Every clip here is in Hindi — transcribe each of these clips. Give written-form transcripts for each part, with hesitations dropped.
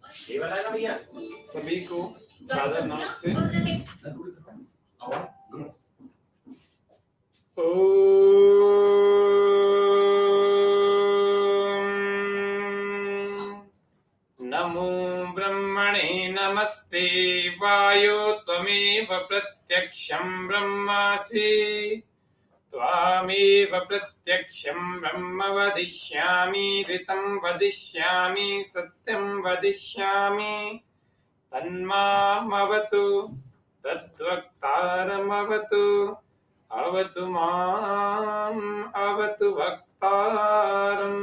ये वाला है ना भैया। सभी को सादर नमस्ते। नमो ब्रह्मणे नमस्ते वायो त्वमेव प्रत्यक्षं ब्रह्मासि त्वामेव प्रत्यक्षं ब्रह्म वदिष्यामि ऋतं वदिष्यामि सत्यं वदिष्यामि तन्मामवतु तद्वक्तारमवतु अवतु माम् अवतु वक्तारम्।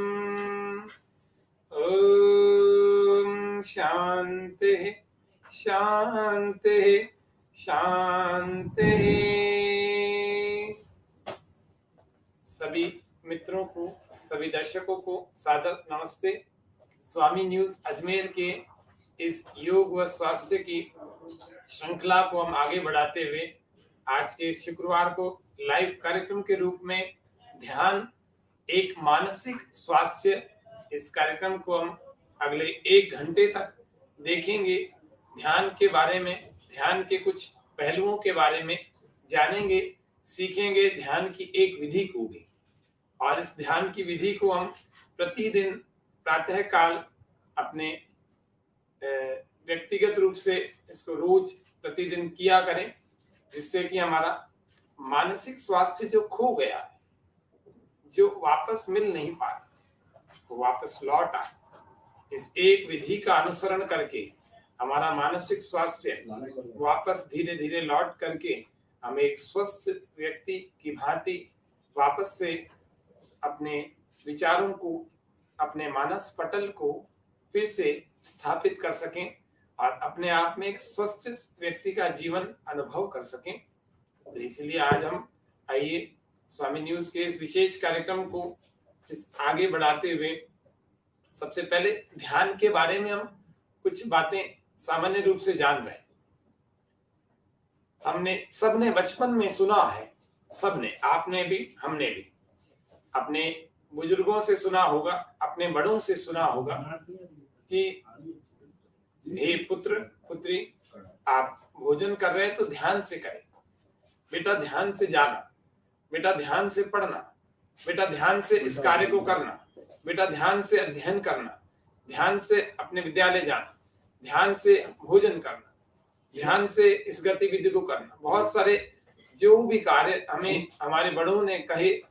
ओम शांति शांति शांति। सभी मित्रों को, सभी दर्शकों को सादर नमस्ते। स्वामी न्यूज अजमेर के इस योग व स्वास्थ्य की श्रृंखला को हम आगे बढ़ाते हुए आज के शुक्रवार को लाइव कार्यक्रम के रूप में ध्यान एक मानसिक स्वास्थ्य, इस कार्यक्रम को हम अगले 1 घंटे तक देखेंगे। ध्यान के बारे में, ध्यान के कुछ पहलुओं के बारे में जानेंगे, सीखेंगे ध्यान की एक विधि को भी। और इस ध्यान की विधि को हम प्रतिदिन प्रातः काल अपने व्यक्तिगत रूप से इसको रोज प्रतिदिन किया करें, जिससे कि हमारा मानसिक स्वास्थ्य जो खो गया है, जो वापस मिल नहीं पा रहा, वो वापस लौट आए। इस एक विधि का अनुसरण करके हमारा मानसिक स्वास्थ्य वापस धीरे धीरे लौट करके हम एक स्वस्थ व्यक्ति की भांति वापस से अपने विचारों को, अपने मानस पटल को फिर से स्थापित कर सकें और अपने आप में एक स्वस्थ व्यक्ति का जीवन अनुभव कर सकें। तो इसलिए आज हम आइए स्वामी न्यूज के इस विशेष कार्यक्रम को इस आगे बढ़ाते हुए सबसे पहले ध्यान के बारे में हम कुछ बातें सामान्य रूप से जान रहे हैं। हमने सबने बचपन में सुना है, सबने, आपने भी, हमने भी अपने बुजुर्गों से सुना होगा, अपने बड़ों से सुना होगा कि हे पुत्र पुत्री, आप भोजन कर रहे हैं तो ध्यान से करें, बेटा ध्यान से जाना, बेटा ध्यान से पढ़ना, बेटा ध्यान से इस कार्य को करना, बेटा ध्यान से अध्ययन करना, ध्यान से अपने विद्यालय जाना, ध्यान से भोजन करना, ध्यान से इस गतिविधि को करना। बहुत सारे जो भी कार्य हमें हमारे बड़ों ने कहे,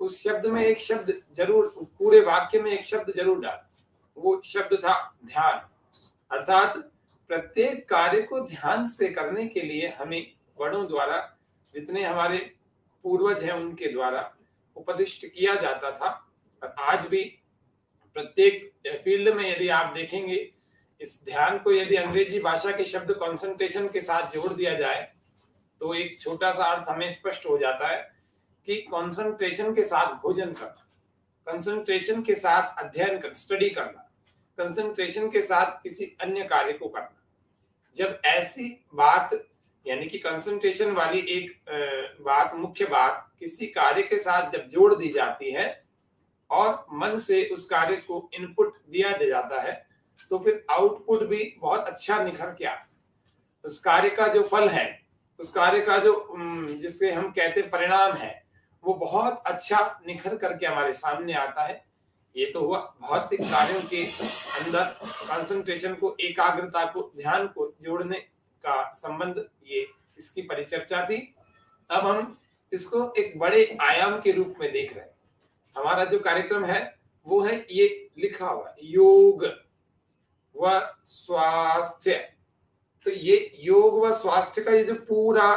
उस शब्द में एक शब्द जरूर, पूरे वाक्य में एक शब्द जरूर डाल, वो शब्द था ध्यान। अर्थात प्रत्येक कार्य को ध्यान से करने के लिए हमें बड़ों द्वारा, जितने हमारे पूर्वज हैं उनके द्वारा उपदिष्ट किया जाता था। और आज भी प्रत्येक फील्ड में यदि आप देखेंगे, इस ध्यान को यदि अंग्रेजी भाषा के शब्द कंसंट्रेशन के साथ जोड़ दिया जाए तो एक छोटा सा अर्थ हमें स्पष्ट हो जाता है कि कंसंट्रेशन के साथ भोजन करना, कंसंट्रेशन के साथ अध्ययन कर, स्टडी करना, कंसंट्रेशन के साथ किसी अन्य कार्य को करना। जब ऐसी बात, यानी कि कंसंट्रेशन वाली एक बात, मुख्य बात किसी कार्य के साथ जब जोड़ दी जाती है और मन से उस कार्य को इनपुट दिया जाता है, तो फिर आउटपुट भी बहुत अच्छा निखर के आता है। उस कार्य का जो फल है, उस कार्य का जो जिससे हम कहते परिणाम है, वो बहुत अच्छा निखर करके हमारे सामने आता है। ये तो हुआ भौतिक कार्यों के अंदर कंसंट्रेशन को, एकाग्रता को, ध्यान को जोड़ने का संबंध, ये इसकी परिचर्चा थी। अब हम इसको एक बड़े आयाम के रूप में देख रहे हैं। हमारा जो कार्यक्रम है वो है, ये लिखा हुआ योग व स्वास्थ्य। तो ये योग व स्वास्थ्य का ये जो पूरा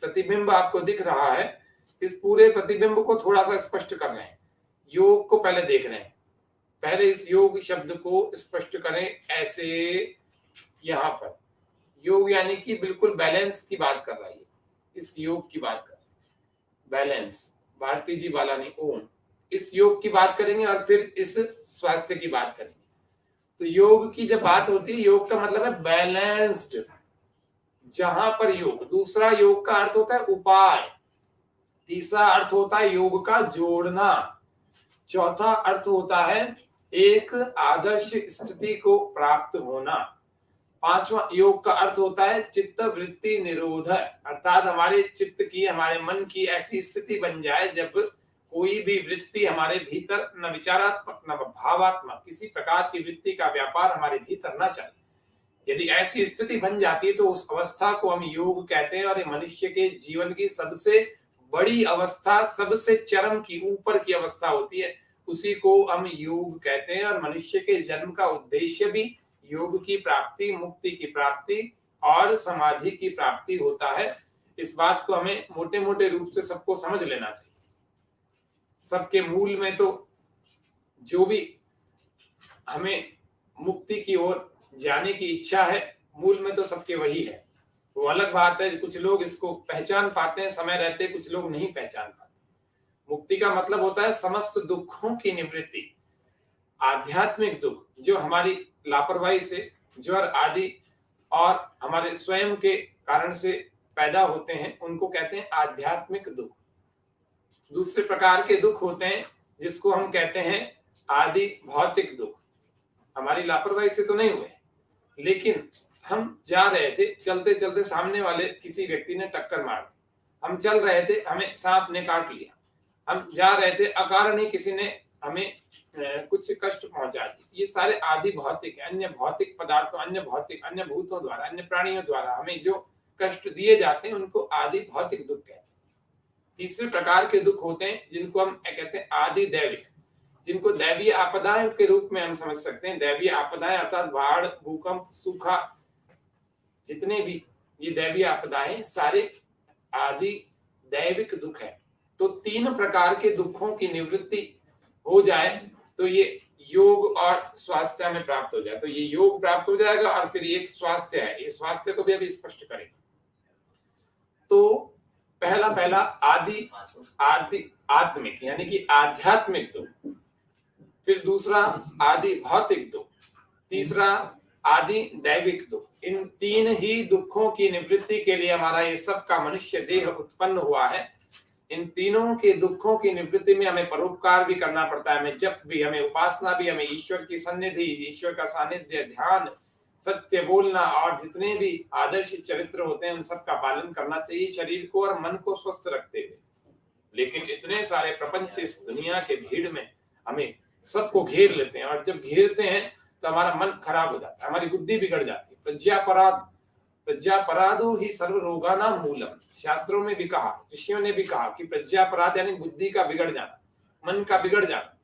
प्रतिबिंब आपको दिख रहा है, इस पूरे प्रतिबिंब को थोड़ा सा स्पष्ट कर रहे हैं। योग को पहले देख रहे हैं, पहले इस योग शब्द को स्पष्ट करें। ऐसे यहाँ पर योग यानी कि बिल्कुल बैलेंस की बात कर रहा है, इस योग की बात कर रहे हैं, बैलेंस। भारती जी बालानी ओम, इस योग की बात करेंगे और फिर इस स्वास्थ्य की बात करेंगे। तो योग की जब बात होती है, योग का मतलब है बैलेंस्ड। जहां पर योग, दूसरा योग का अर्थ होता है उपाय, तीसरा अर्थ होता है योग का जोड़ना, चौथा अर्थ होता है एक आदर्श स्थिति को प्राप्त होना। पांचवा योग का अर्थ होता है चित्त वृत्ति निरोध, अर्थात हमारे चित्त की, हमारे मन की ऐसी स्थिति बन जाए जब कोई भी वृत्ति हमारे भीतर, न विचारात्मक न भावात्मक किसी प्रकार की वृत्ति का व्यापार हमारे भीतर न चले। यदि ऐसी स्थिति बन जाती है तो उस अवस्था को हम योग कहते हैं। और ये मनुष्य के जीवन की सबसे बड़ी अवस्था, सबसे चरम की ऊपर की अवस्था होती है, उसी को हम योग कहते हैं। और मनुष्य के जन्म का उद्देश्य भी योग की प्राप्ति, मुक्ति की प्राप्ति और समाधि की प्राप्ति होता है। इस बात को हमें मोटे मोटे रूप से सबको समझ लेना चाहिए। सबके मूल में तो जो भी हमें मुक्ति की ओर जाने की इच्छा है, मूल में तो सबके वही है। वो अलग बात है, कुछ लोग इसको पहचान पाते हैं समय रहते, कुछ लोग नहीं पहचान पाते। मुक्ति का मतलब होता है समस्त दुखों की निवृत्ति। आध्यात्मिक दुख जो हमारी लापरवाही से, ज्वर आदि और हमारे स्वयं के कारण से पैदा होते हैं, उनको कहते हैं आध्यात्मिक दुख। दूसरे प्रकार के दुख होते हैं जिसको हम कहते हैं आदि भौतिक दुख। हमारी लापरवाही से तो नहीं हुए, लेकिन हम जा रहे थे, चलते चलते सामने वाले किसी व्यक्ति ने टक्कर मार दी, हम चल रहे थे, हमें सांप ने काट लिया, हम जा रहे थे, अकारण ही किसी ने हमें कुछ कष्ट पहुंचा दी। ये सारे आदि भौतिक, अन्य भौतिक पदार्थों, अन्य भौतिक, अन्य भूतों द्वारा, अन्य प्राणियों द्वारा हमें जो कष्ट दिए जाते हैं उनको आदि भौतिक दुख कहते हैं। तीसरे प्रकार के दुख होते हैं जिनको हम कहते हैं आदि दैविक, जिनको दैवीय आपदाएं के रूप में हम समझ सकते हैं। दैवीय आपदाएं अर्थात बाढ़, भूकंप, सूखा, जितने भी ये दैवीय आपदाएं सारे आदि दैविक दुख है। तो तीन प्रकार के दुखों की निवृत्ति हो जाए तो ये योग और स्वास्थ्य में प्राप्त हो जाए, तो ये योग प्राप्त हो जाएगा। और फिर एक स्वास्थ्य है, ये स्वास्थ्य को भी अभी स्पष्ट करेंगे। तो पहला आदि आत्मिक यानी कि आध्यात्मिक दुख, फिर दूसरा आदि भौतिक दुख, तीसरा आदि दैविक दुख। इन तीन ही दुखों की निवृत्ति के लिए हमारा ये सब का मनुष्य देह उत्पन्न हुआ है। इन तीनों के दुखों की निवृत्ति में हमें परोपकार भी करना पड़ता है, हमें जप भी, हमें उपासना भी, हमें ईश्वर की सन्निधि, ईश्वर का सानिध्य, ध्यान, सत्य बोलना और जितने भी आदर्श चरित्र होते हैं उन सब का पालन करना चाहिए, शरीर को और मन को स्वस्थ रखते हुए। लेकिन इतने सारे प्रपंच इस दुनिया के भीड़ में हमें सबको घेर लेते हैं, और जब घेरते हैं तो हमारा मन खराब हो जाता है, हमारी बुद्धि बिगड़ जाती है। प्रज्ञापराधो ही सर्व रोगानां मूलम, शास्त्रों में भी कहा, ऋषियों ने भी कहा कि प्रज्ञापराध यानी बुद्धि का बिगड़ जाना, मन का बिगड़ जाना।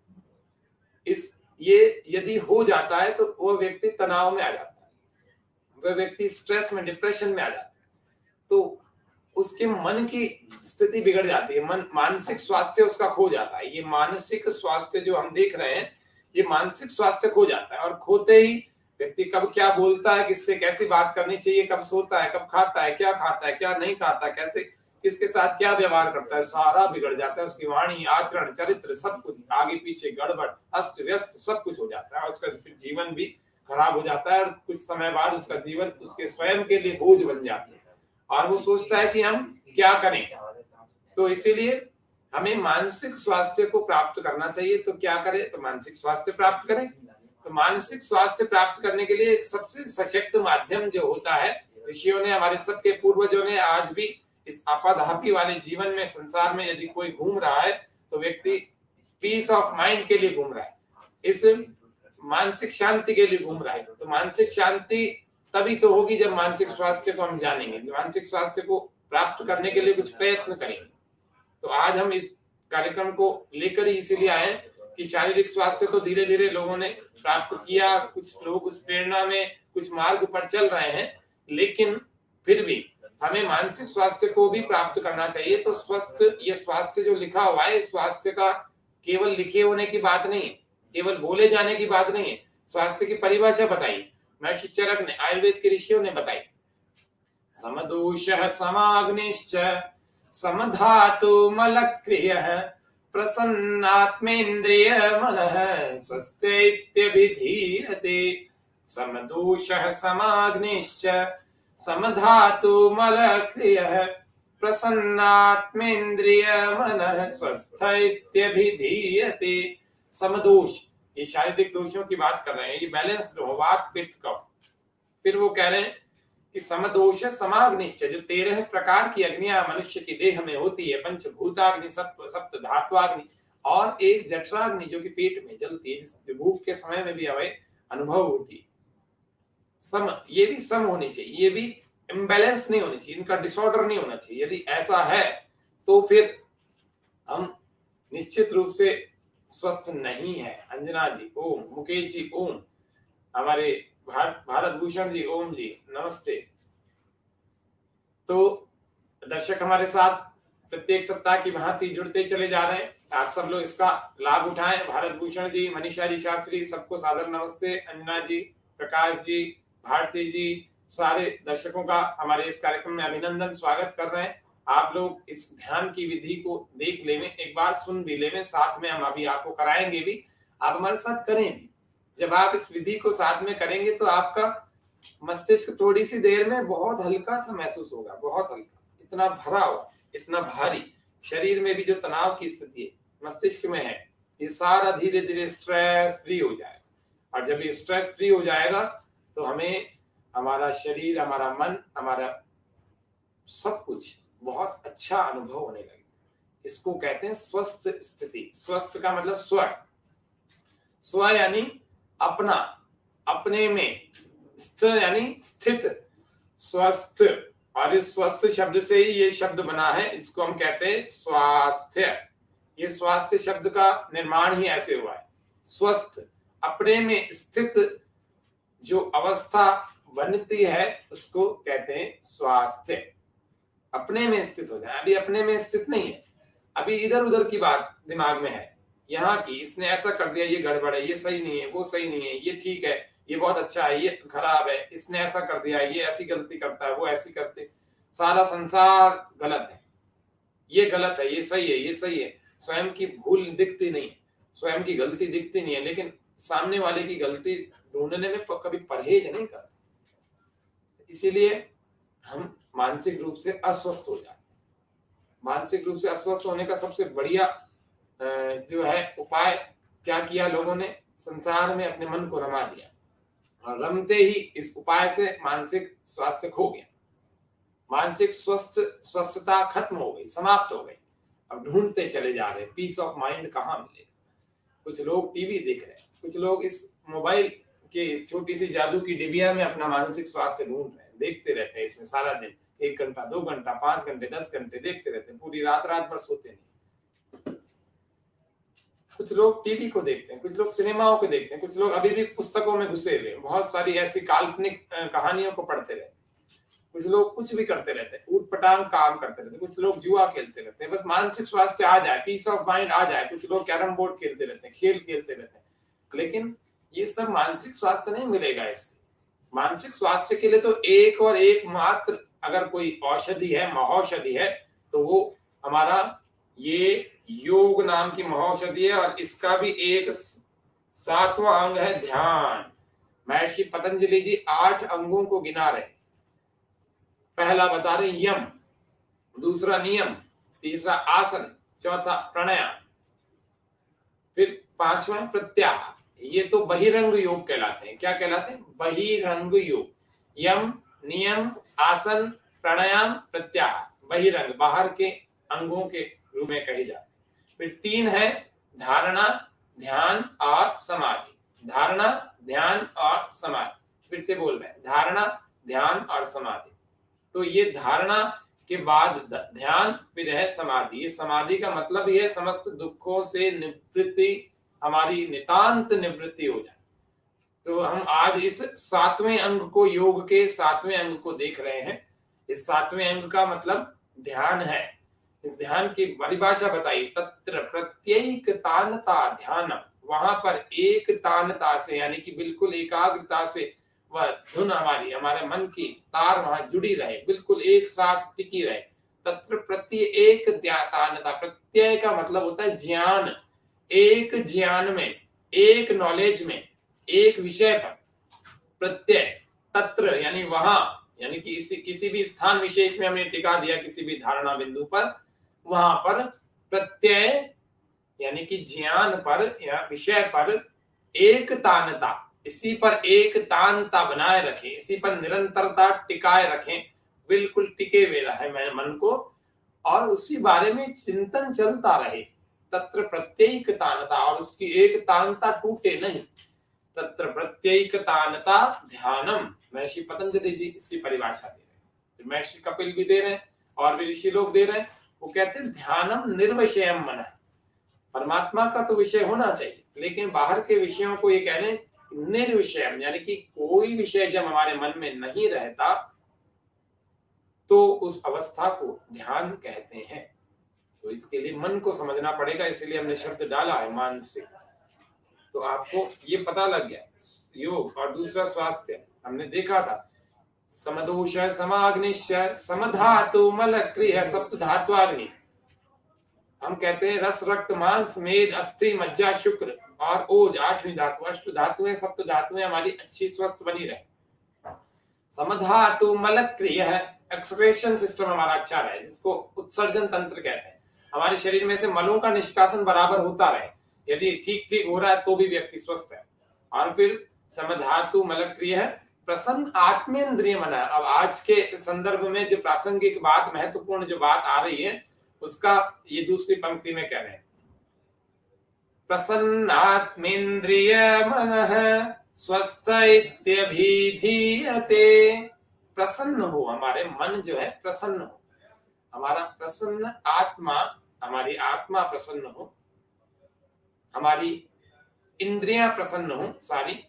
ये यदि हो जाता है तो वह व्यक्ति तनाव में आ जाता है, वह व्यक्ति स्ट्रेस में, डिप्रेशन में आ जाता है, तो उसके मन की स्थिति बिगड़ जाती है, मन, मानसिक स्वास्थ्य उसका खो जाता है। ये मानसिक स्वास्थ्य जो हम देख रहे हैं, ये मानसिक स्वास्थ्य खो जाता है। और खोते ही व्यक्ति कब क्या बोलता है, किससे कैसी बात करनी चाहिए, कब सोता है, कब खाता है, क्या नहीं खाता, कैसे किसके साथ क्या व्यवहार करता है, सारा बिगड़ जाता है। उसकी वाणी, आचरण, चरित्र, सब कुछ आगे पीछे गड़बड़, अस्त व्यस्त सब कुछ हो जाता है। उसका फिर जीवन भी खराब हो जाता है, और कुछ समय बाद उसका जीवन उसके स्वयं के लिए बोझ बन जाता है, और वो सोचता है कि हम क्या करें। तो इसीलिए हमें मानसिक स्वास्थ्य को प्राप्त करना चाहिए। तो क्या करें, तो मानसिक स्वास्थ्य प्राप्त करें। तो मानसिक स्वास्थ्य प्राप्त करने के लिए एक सबसे सशक्त माध्यम जो होता है, ऋषियों ने, हमारे सबके पूर्वजों ने, आज भी इस आपाधापी वाले जीवन में, संसार में यदि कोई घूम रहा है तो व्यक्ति पीस ऑफ माइंड के लिए घूम रहा है, इस मानसिक शांति के लिए घूम रहा है। तो मानसिक शांति तभी तो होगी जब मानसिक स्वास्थ्य को हम जानेंगे, तो मानसिक स्वास्थ्य को प्राप्त करने के लिए कुछ प्रयत्न करेंगे। तो आज हम इस कार्यक्रम को लेकर ही इसीलिए आए कि शारीरिक स्वास्थ्य तो धीरे धीरे लोगों ने प्राप्त किया, कुछ लोग उस प्रेरणा में कुछ मार्ग पर चल रहे हैं, लेकिन फिर भी हमें मानसिक स्वास्थ्य को भी प्राप्त करना चाहिए। तो स्वस्थ, ये स्वास्थ्य जो लिखा हुआ है, स्वास्थ्य का केवल लिखे होने की बात नहीं है, केवल बोले जाने की बात नहीं है। स्वास्थ्य की परिभाषा बताई महर्षि चरक ने, आयुर्वेद के ऋषियों ने बताई। समदोषः समाग्निश्च समधातु मलक्रियः प्रसन्नात्मेन्द्रिय मनः स्वस्थैत्यभिधीयते। समदोषः समाग्निश्च समधातु मलक्रियः प्रसन्नात्मेन्द्रिय मनः स्वस्थैत्यभिधीयते। समदोष, ये शारीरिक दोषों की बात कर रहे हैं, ये बैलेंस्ड हो, वात पित्त कफ, फिर वो कह रहे हैं कि समदोष समाग्निश्च, जो 13 प्रकार की अग्नियां मनुष्य की देह में होती है, पंचभूताग्नि, सप्त धात्वाग्नि और एक जठराग्नि जो कि पेट में जलती है, जो भूख के समय में भी हमें अनुभव होती है। सम, ये भी सम होनी चाहिए, ये भी इम्बैलेंस नहीं होनी चाहिए, इनका डिसऑर्डर नहीं होना चाहिए। यदि ऐसा है तो फिर हम निश्चित रूप से स्वस्थ नहीं है। अंजना जी ओम, मुकेश जी ओम, हमारे भारत भूषण जी ओम जी नमस्ते। तो दर्शक हमारे साथ प्रत्येक सप्ताह की भांति जुड़ते चले जा रहे हैं, आप सब लोग इसका लाभ उठाएं। भारत भूषण जी, मनीषा जी शास्त्री, सबको सादर नमस्ते। अंजना जी, प्रकाश जी, भारती जी, सारे दर्शकों का हमारे इस कार्यक्रम में अभिनंदन, स्वागत कर रहे हैं। आप लोग इस ध्यान की विधि को देख ले में, एक बार सुन भी ले में, साथ में हम अभी आपको कराएंगे भी, आप हमारे साथ करें भी। जब आप इस विधि को साथ में करेंगे तो आपका मस्तिष्क थोड़ी सी देर में बहुत हल्का सा महसूस होगा, बहुत हल्का, इतना भरा हुआ, इतना भारी। शरीर में भी जो तनाव की स्थिति है मस्तिष्क में है, ये सारा धीरे धीरे स्ट्रेस फ्री हो जाएगा। और जब ये स्ट्रेस फ्री हो जाएगा तो हमें हमारा शरीर, हमारा मन, हमारा सब कुछ बहुत अच्छा अनुभव होने लगेगा। इसको कहते हैं स्वस्थ स्थिति। स्वस्थ का मतलब स्व, स्व यानी अपना, अपने में, स्थ यानी स्थित, स्वस्थ। और इस स्वस्थ शब्द से ही ये शब्द बना है, इसको हम कहते हैं स्वास्थ्य। ये स्वास्थ्य शब्द का निर्माण ही ऐसे हुआ है, स्वस्थ, अपने में स्थित जो अवस्था बनती है उसको कहते हैं स्वास्थ्य। अपने में स्थित हो जाए। अभी अपने में स्थित नहीं है, अभी इधर उधर की बात दिमाग में है, यहाँ की, इसने ऐसा कर दिया, ये गड़बड़ है, ये सही नहीं है, वो सही नहीं है, ये ठीक है, ये बहुत अच्छा है, ये खराब है, इसने ऐसा कर दिया, ये ऐसी गलती करता है, वो ऐसी करते, सारा संसार गलत है, ये गलत है, ये सही है, ये सही है। स्वयं की भूल दिखती नहीं है, स्वयं की गलती दिखती नहीं है, लेकिन सामने वाले की गलती ढूंढने में कभी परहेज नहीं करते। इसीलिए हम मानसिक रूप से अस्वस्थ हो जाते हैं। मानसिक रूप से अस्वस्थ होने का सबसे बढ़िया जो है उपाय क्या किया लोगों ने, संसार में अपने मन को रमा दिया, और रमते ही इस उपाय से मानसिक स्वास्थ्य खो गया, मानसिक स्वस्थता खत्म हो गई, समाप्त हो गई। अब ढूंढते चले जा रहे हैं पीस ऑफ माइंड कहाँ मिलेगा। कुछ लोग टीवी देख रहे हैं, कुछ लोग इस मोबाइल के इस छोटी सी जादू की डिबिया में अपना मानसिक स्वास्थ्य ढूंढ रहे हैं, देखते रहते हैं इसमें सारा दिन, 1 घंटा 2 घंटा 5 घंटे 10 घंटे देखते रहते हैं, पूरी रात भर सोते नहीं। कुछ लोग टीवी को देखते हैं, कुछ लोग सिनेमाओं को देखते हैं, कुछ लोग अभी भी पुस्तकों में घुसे हुए, बहुत सारी ऐसी काल्पनिक कहानियों को पढ़ते रहते हैं, कुछ लोग कुछ भी करते रहते हैं, ऊटपटांग काम करते रहते हैं, कुछ लोग जुआ खेलते रहते हैं, बस मानसिक स्वास्थ्य आ जाए, पीस ऑफ माइंड आ जाए। कुछ लोग कैरम बोर्ड खेलते रहते हैं, खेल खेलते रहते हैं, लेकिन ये सब मानसिक स्वास्थ्य नहीं मिलेगा इससे। मानसिक स्वास्थ्य के लिए तो एक और एक मात्र अगर कोई औषधि है, महौषधि है, तो वो हमारा ये योग नाम की महौषधि है, और इसका भी एक 7वां अंग है ध्यान। महर्षि पतंजलि जी 8 अंगों को गिना रहे। पहला बता रहे यम, दूसरा नियम, तीसरा आसन, चौथा प्राणायाम, फिर 5वां प्रत्याहार। ये तो बहिरंग योग कहलाते हैं। क्या कहलाते हैं? बहिरंग योग। यम, नियम, आसन, प्राणायाम, प्रत्याहार, बहिरंग, बाहर के अंगों के रूप में कहे जाते हैं। फिर 3 है धारणा, ध्यान और समाधि। धारणा, ध्यान और समाधि। फिर से बोल रहे हैं, धारणा, ध्यान और समाधि। तो ये धारणा के बाद ध्यान, फिर है समाधि। ये समाधि का मतलब ये समस्त दुखों से निवृत्ति, हमारी नितांत निवृत्ति हो जाए। तो हम आज इस 7वें अंग को, योग के 7वें अंग को देख रहे हैं। इस 7वें अंग का मतलब ध्यान है। इस ध्यान की परिभाषा बताइए। तत्र प्रत्येक तानता ध्यानम, वहां पर एक तानता से, यानी कि बिल्कुल एकाग्रता से वह धुन हमारी, हमारे मन की तार वहां जुड़ी रहे, बिल्कुल एक साथ टिकी रहे। तत्र प्रत्येक तानता, प्रत्यय का मतलब होता है ज्ञान। एक ज्ञान में, एक नॉलेज में, एक विषय पर प्रत्यय, तत्र यानी वहां, यानी कि किसी भी स्थान विशेष में हमने टिका दिया किसी भी धारणा बिंदु पर, वहां पर प्रत्यय यानी कि ज्ञान पर या विषय पर एक तानता, इसी पर एक तानता बनाए रखें, इसी पर निरंतरता टिकाए रखें, बिल्कुल टिके हुए रहे मन को, और उसी बारे में चिंतन चलता रहे। तत्र प्रत्येक तानता, और उसकी एक तानता टूटे नहीं। तत्र प्रत्येक तानता ध्यानम। महर्षि पतंजलि जी इसकी परिभाषा दे रहे हैं, महर्षि कपिल भी दे रहे हैं और भी ऋषि लोग दे रहे हैं। वो कहते हैं ध्यानम निर्विषयम मन। परमात्मा का तो विषय होना चाहिए, लेकिन बाहर के विषयों को ये कह रहे हैं निर्विषयम, यानी कि कोई विषय जब हमारे मन में नहीं रहता तो उस अवस्था को ध्यान कहते हैं। तो इसके लिए मन को समझना पड़ेगा, इसीलिए हमने शब्द डाला है मानसिक। तो आपको ये पता लग गया योग। और दूसरा स्वास्थ्य, हमने देखा था समदोष समाग्निश्च समधातु मलक्रिय सप्त धात्वाग्नि। हम कहते हैं रस रक्त मांस मेद अस्थि मज्जा शुक्र और ओज, 8वीं धातु। अष्ट धातुएं सप्त धातुएं हमारी अच्छी स्वस्थ बनी रहे। समधातु मलक्रिय है, एक्सक्रेशन सिस्टम हमारा अच्छा रहे, जिसको उत्सर्जन तंत्र कहते हैं। हमारे शरीर में से मलों का निष्कासन बराबर होता रहे, यदि ठीक ठीक हो रहा है तो भी व्यक्ति स्वस्थ है। और फिर समधातु मलक्रिय है, प्रसन्न आत्मेंद्रिय मन है। अब आज के संदर्भ में जो प्रासंगिक बात, महत्वपूर्ण जो बात आ रही है, उसका ये दूसरी पंक्ति में कह रहे हैं, प्रसन्नात्मेन्द्रिय मनः स्वस्थ इत्यभिधीयते। प्रसन्न हो, हमारे मन जो है प्रसन्न हो, हमारा प्रसन्न आत्मा, हमारी आत्मा प्रसन्न हो, हमारी इंद्रियां प्रसन्न हो सारी,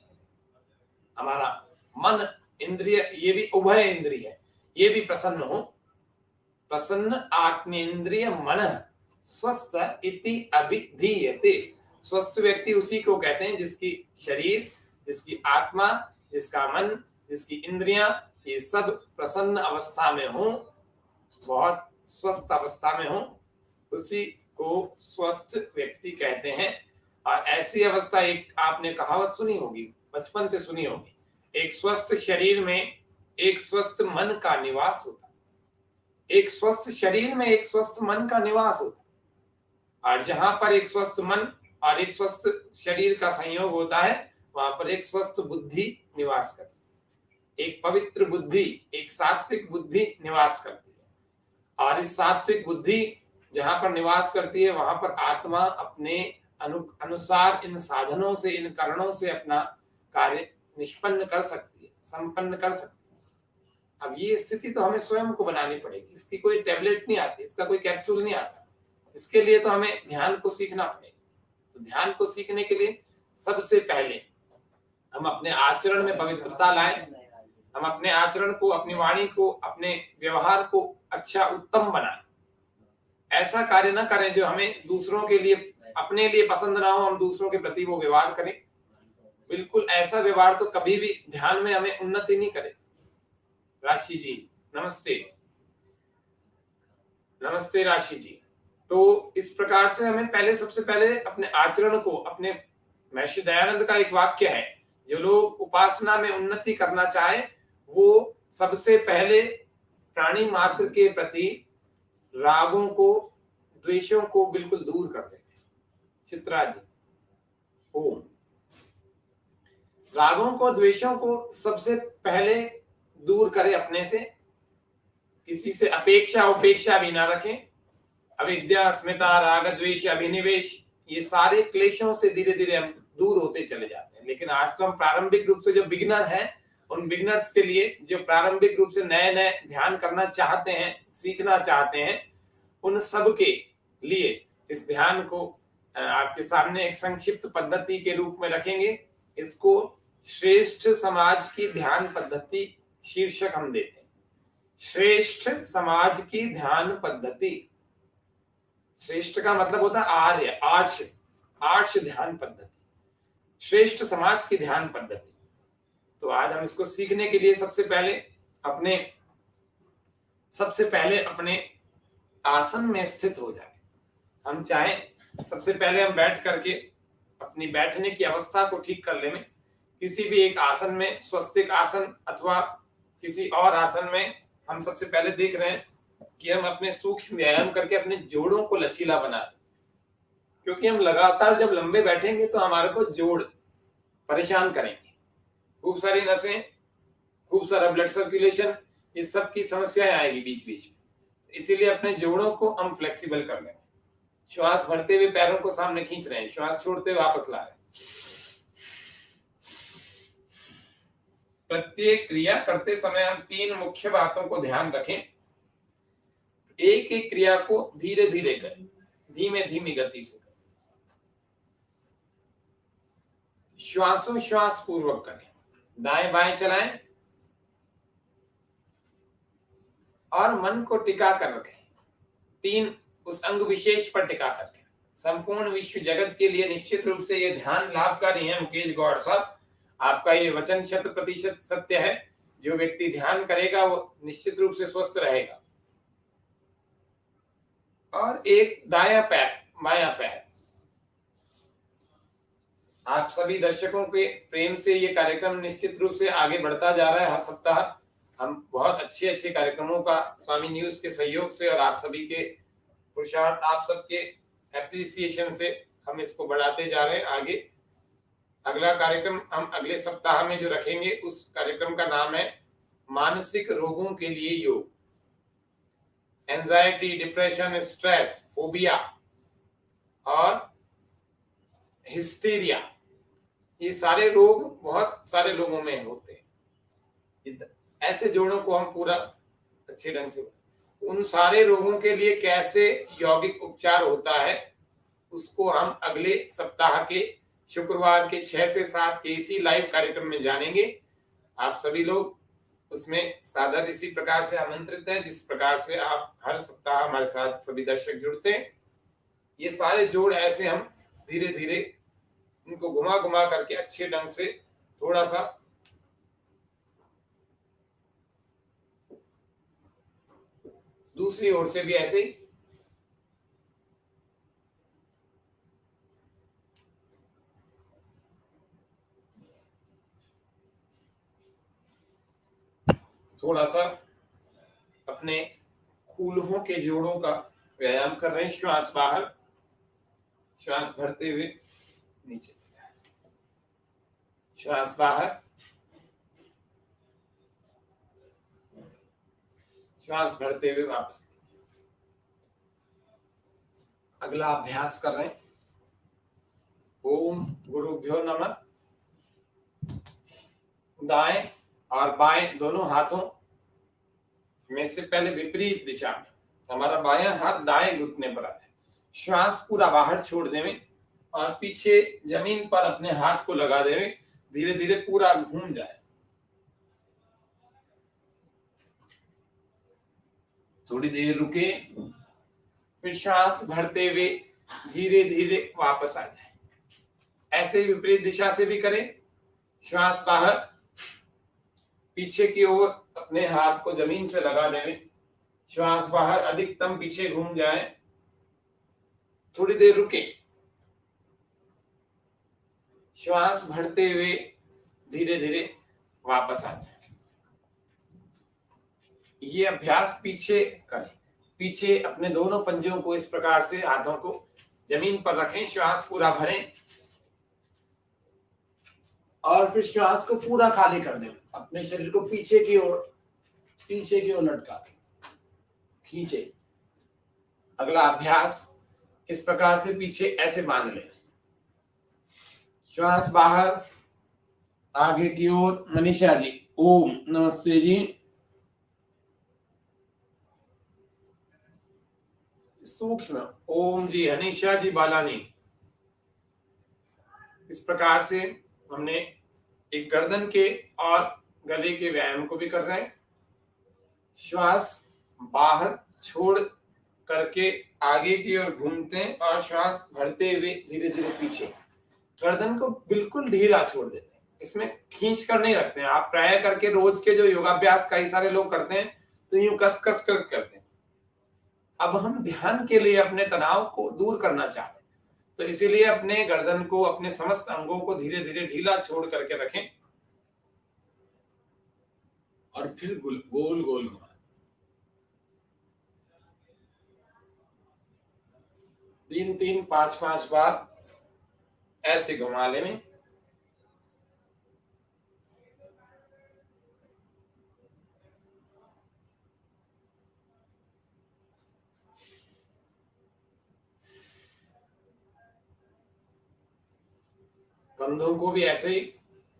हमारा मन इंद्रिय, ये भी उभय इंद्रिय है, ये भी प्रसन्न हो। प्रसन्न आत्मेन्द्रिय मन स्वस्थ इति अभिधीयते। स्वस्थ व्यक्ति उसी को कहते हैं जिसकी शरीर, जिसकी आत्मा, जिसका मन, जिसकी इंद्रियां, ये सब प्रसन्न अवस्था में हो, बहुत स्वस्थ अवस्था में हो, उसी को स्वस्थ व्यक्ति कहते हैं। और ऐसी अवस्था, एक आपने कहावत सुनी होगी, बचपन से सुनी होगी, एक स्वस्थ शरीर में एक स्वस्थ मन का निवास होता है। एक स्वस्थ शरीर में एक स्वस्थ मन का निवास होता है, और जहां पर एक स्वस्थ मन और एक स्वस्थ शरीर का संयोग होता है, वहां पर एक स्वस्थ बुद्धि निवास करती है, एक पवित्र बुद्धि, एक सात्विक बुद्धि निवास करती है। और इस सात्विक बुद्धि जहां पर निवास करती है, वहां पर आत्मा अपने अनुसार इन साधनों से, इन कारणों से अपना कार्य निष्पन्न कर सकती है, संपन्न कर सकती है। अब ये स्थिति तो हमें स्वयं को बनानी पड़ेगी, इसकी कोई टैबलेट नहीं आती, इसका कोई कैप्सूल नहीं आता। इसके लिए तो हमें ध्यान को सीखना पड़ेगा। तो ध्यान को सीखने के लिए सबसे पहले हम अपने आचरण में पवित्रता लाएं, हम अपने आचरण को, अपनी वाणी को, अपने व्यवहार को अच्छा उत्तम बनाएं। ऐसा कार्य ना करें जो हमें दूसरों के लिए, अपने लिए पसंद ना हो, हम दूसरों के प्रति वो व्यवहार करें। बिल्कुल ऐसा व्यवहार तो कभी भी ध्यान में हमें उन्नति नहीं करे। राशि जी नमस्ते। नमस्ते राशि जी। तो इस प्रकार से हमें पहले, सबसे पहले अपने आचरण को, अपने, महर्षि दयानंद का एक वाक्य है, जो लोग उपासना में उन्नति करना चाहे वो सबसे पहले प्राणी मात्र के प्रति रागों को, द्वेषों को बिल्कुल दूर कर दें। चित्रा जी ओम। रागों को, द्वेषों को सबसे पहले दूर करें अपने से, किसी से अपेक्षा उपेक्षा भी ना रखें। अविद्या, अस्मिता, राग, द्वेष, अभिनिवेश, ये सारे क्लेशों से धीरे धीरे हम दूर होते चले जाते हैं। लेकिन आज तो हम प्रारंभिक रूप से जो बिगिनर हैं, उन बिगिनर्स के लिए, जो प्रारंभिक रूप से नए नए ध्यान करना चाहते हैं, सीखना चाहते हैं, उन सब के लिए इस ध्यान को आपके सामने एक संक्षिप्त पद्धति के रूप में रखेंगे। इसको श्रेष्ठ समाज की ध्यान पद्धति शीर्षक हम देते हैं। श्रेष्ठ समाज की ध्यान पद्धति। श्रेष्ठ का मतलब होता है आर्य, आर्ष ध्यान पद्धति, श्रेष्ठ समाज की ध्यान पद्धति। तो आज हम इसको सीखने के लिए सबसे पहले अपने आसन में स्थित हो जाए। हम चाहे सबसे पहले हम बैठ करके अपनी बैठने की अवस्था को ठीक कर लें। किसी भी एक आसन में, स्वस्तिक आसन अथवा किसी और आसन में, हम सबसे पहले देख रहे हैं कि हम अपने सूक्ष्म व्यायाम करके अपने जोड़ों को लचीला बना दें। क्योंकि हम लगातार जब लंबे बैठेंगे तो हमारे को जोड़ परेशान करेंगे। खूब सारी नसें, खूब सारा ब्लड सर्कुलेशन, ये सब की समस्याएं आएगी बीच बीच में। इसीलिए अपने जोड़ों को हम फ्लेक्सिबल कर लें। श्वास भरते हुए पैरों को सामने खींच रहे हैं, श्वास छोड़ते हुए वापस ला रहे हैं। प्रत्येक क्रिया करते समय हम 3 मुख्य बातों को ध्यान रखें। एक एक क्रिया को धीरे धीरे करें, धीमे धीमी गति से करें, श्वासोश्वास पूर्वक करें, दाएं बाएं चलाएं और मन को टिका कर रखें। 3 उस अंग विशेष पर टिका कर रखें। संपूर्ण विश्व जगत के लिए निश्चित रूप से ये ध्यान लाभकारी है। मुकेश गौड़ साहब, आपका ये वचन 100% सत्य है। जो व्यक्ति ध्यान करेगा वो निश्चित रूप से स्वस्थ रहेगा। और एक दायां पैर, बायां पैर। आप सभी दर्शकों के प्रेम से ये कार्यक्रम निश्चित रूप से आगे बढ़ता जा रहा है। हर सप्ताह हम बहुत अच्छे अच्छे कार्यक्रमों का स्वामी न्यूज के सहयोग से और आप सभी के पुरुषार्थ, आप सबके एप्रिसिएशन से हम इसको बढ़ाते जा रहे हैं आगे। अगला कार्यक्रम हम अगले सप्ताह में जो रखेंगे उस कार्यक्रम का नाम है मानसिक रोगों के लिए योग। एंजाइटी, डिप्रेशन, स्ट्रेस, फोबिया और हिस्टीरिया, ये सारे रोग बहुत सारे लोगों में होते हैं। ऐसे जोड़ों को हम पूरा अच्छे ढंग से, उन सारे रोगों के लिए कैसे यौगिक उपचार होता है उसको हम अगले सप्ताह के शुक्रवार के 6 से 7 के इसी लाइव कार्यक्रम में जानेंगे। आप सभी लोग उसमें सादर इसी प्रकार से आमंत्रित हैं जिस प्रकार से आप हर सप्ताह हमारे साथ सभी दर्शक जुड़ते हैं। ये सारे जोड़ ऐसे हम धीरे धीरे इनको घुमा घुमा करके अच्छे ढंग से थोड़ा सा दूसरी ओर से भी ऐसे ही थोड़ा सा अपने कूल्हों के जोड़ों का व्यायाम कर रहे हैं। श्वास बाहर, श्वास भरते हुए नीचे, श्वास बाहर, श्वास भरते हुए वापस। अगला अभ्यास कर रहे हैं। ओम गुरुभ्यो नमः। दाएं और बाएं दोनों हाथों में से पहले विपरीत दिशा में हमारा बायां हाथ दाएं घुटने पर आता है। श्वास पूरा बाहर छोड़ देवें और पीछे जमीन पर अपने हाथ को लगा देवें। धीरे धीरे पूरा घूम जाए। थोड़ी देर रुके, फिर श्वास भरते हुए धीरे धीरे वापस आ जाए। ऐसे विपरीत दिशा से भी करें। श्वास बाहर, पीछे की ओर अपने हाथ को जमीन से लगा देवें। श्वास बाहर, अधिकतम पीछे घूम जाए। थोड़ी देर रुके, श्वास भरते हुए धीरे धीरे वापस आ जाए। ये अभ्यास पीछे करें। पीछे अपने दोनों पंजों को इस प्रकार से हाथों को जमीन पर रखें। श्वास पूरा भरें और फिर श्वास को पूरा खाली कर दें। अपने शरीर को पीछे की ओर लटका दें, खींचे। अगला अभ्यास इस प्रकार से पीछे ऐसे बांध लें। श्वास बाहर, आगे की ओर। मनीषा जी, ओम नमस्ते जी। सूक्ष्म ओम जी, हनीशा जी बालानी। इस प्रकार से हमने एक गर्दन के और गले के व्यायाम को भी कर रहे हैं। श्वास बाहर छोड़ करके आगे की ओर घूमते हैं और श्वास भरते हुए धीरे धीरे पीछे। गर्दन को बिल्कुल ढीला छोड़ देते हैं, इसमें खींच कर नहीं रखते हैं। आप प्राय करके रोज के जो योगाभ्यास कई सारे लोग करते हैं तो यूं कस कस कर करते हैं। अब हम ध्यान के लिए अपने तनाव को दूर करना चाहते हैं, तो इसीलिए अपने गर्दन को, अपने समस्त अंगों को धीरे धीरे ढीला छोड़ करके रखें और फिर गोल गोल घुमाएं। 3-3, 5-5 बार ऐसे घुमा लें। कंधों को भी ऐसे ही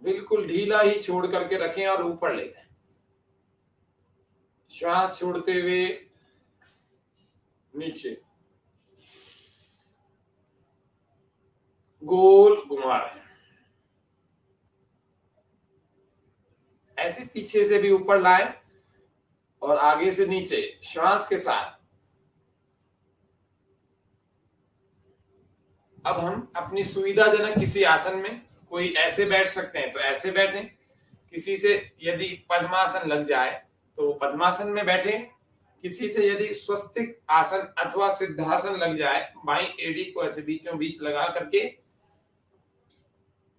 बिल्कुल ढीला ही छोड़ करके रखें और ऊपर ले जाएं। श्वास छोड़ते हुए नीचे गोल घुमा रहे हैं। ऐसे पीछे से भी ऊपर लाएं और आगे से नीचे श्वास के साथ। अब हम अपनी सुविधाजनक किसी आसन में, कोई ऐसे बैठ सकते हैं तो ऐसे बैठें, किसी से यदि पद्मासन लग जाए तो पद्मासन में बैठें, किसी से यदि स्वस्तिक आसन अथवा सिद्धासन लग जाए, बाईं एड़ी को ऐसे बीचों बीच लगा करके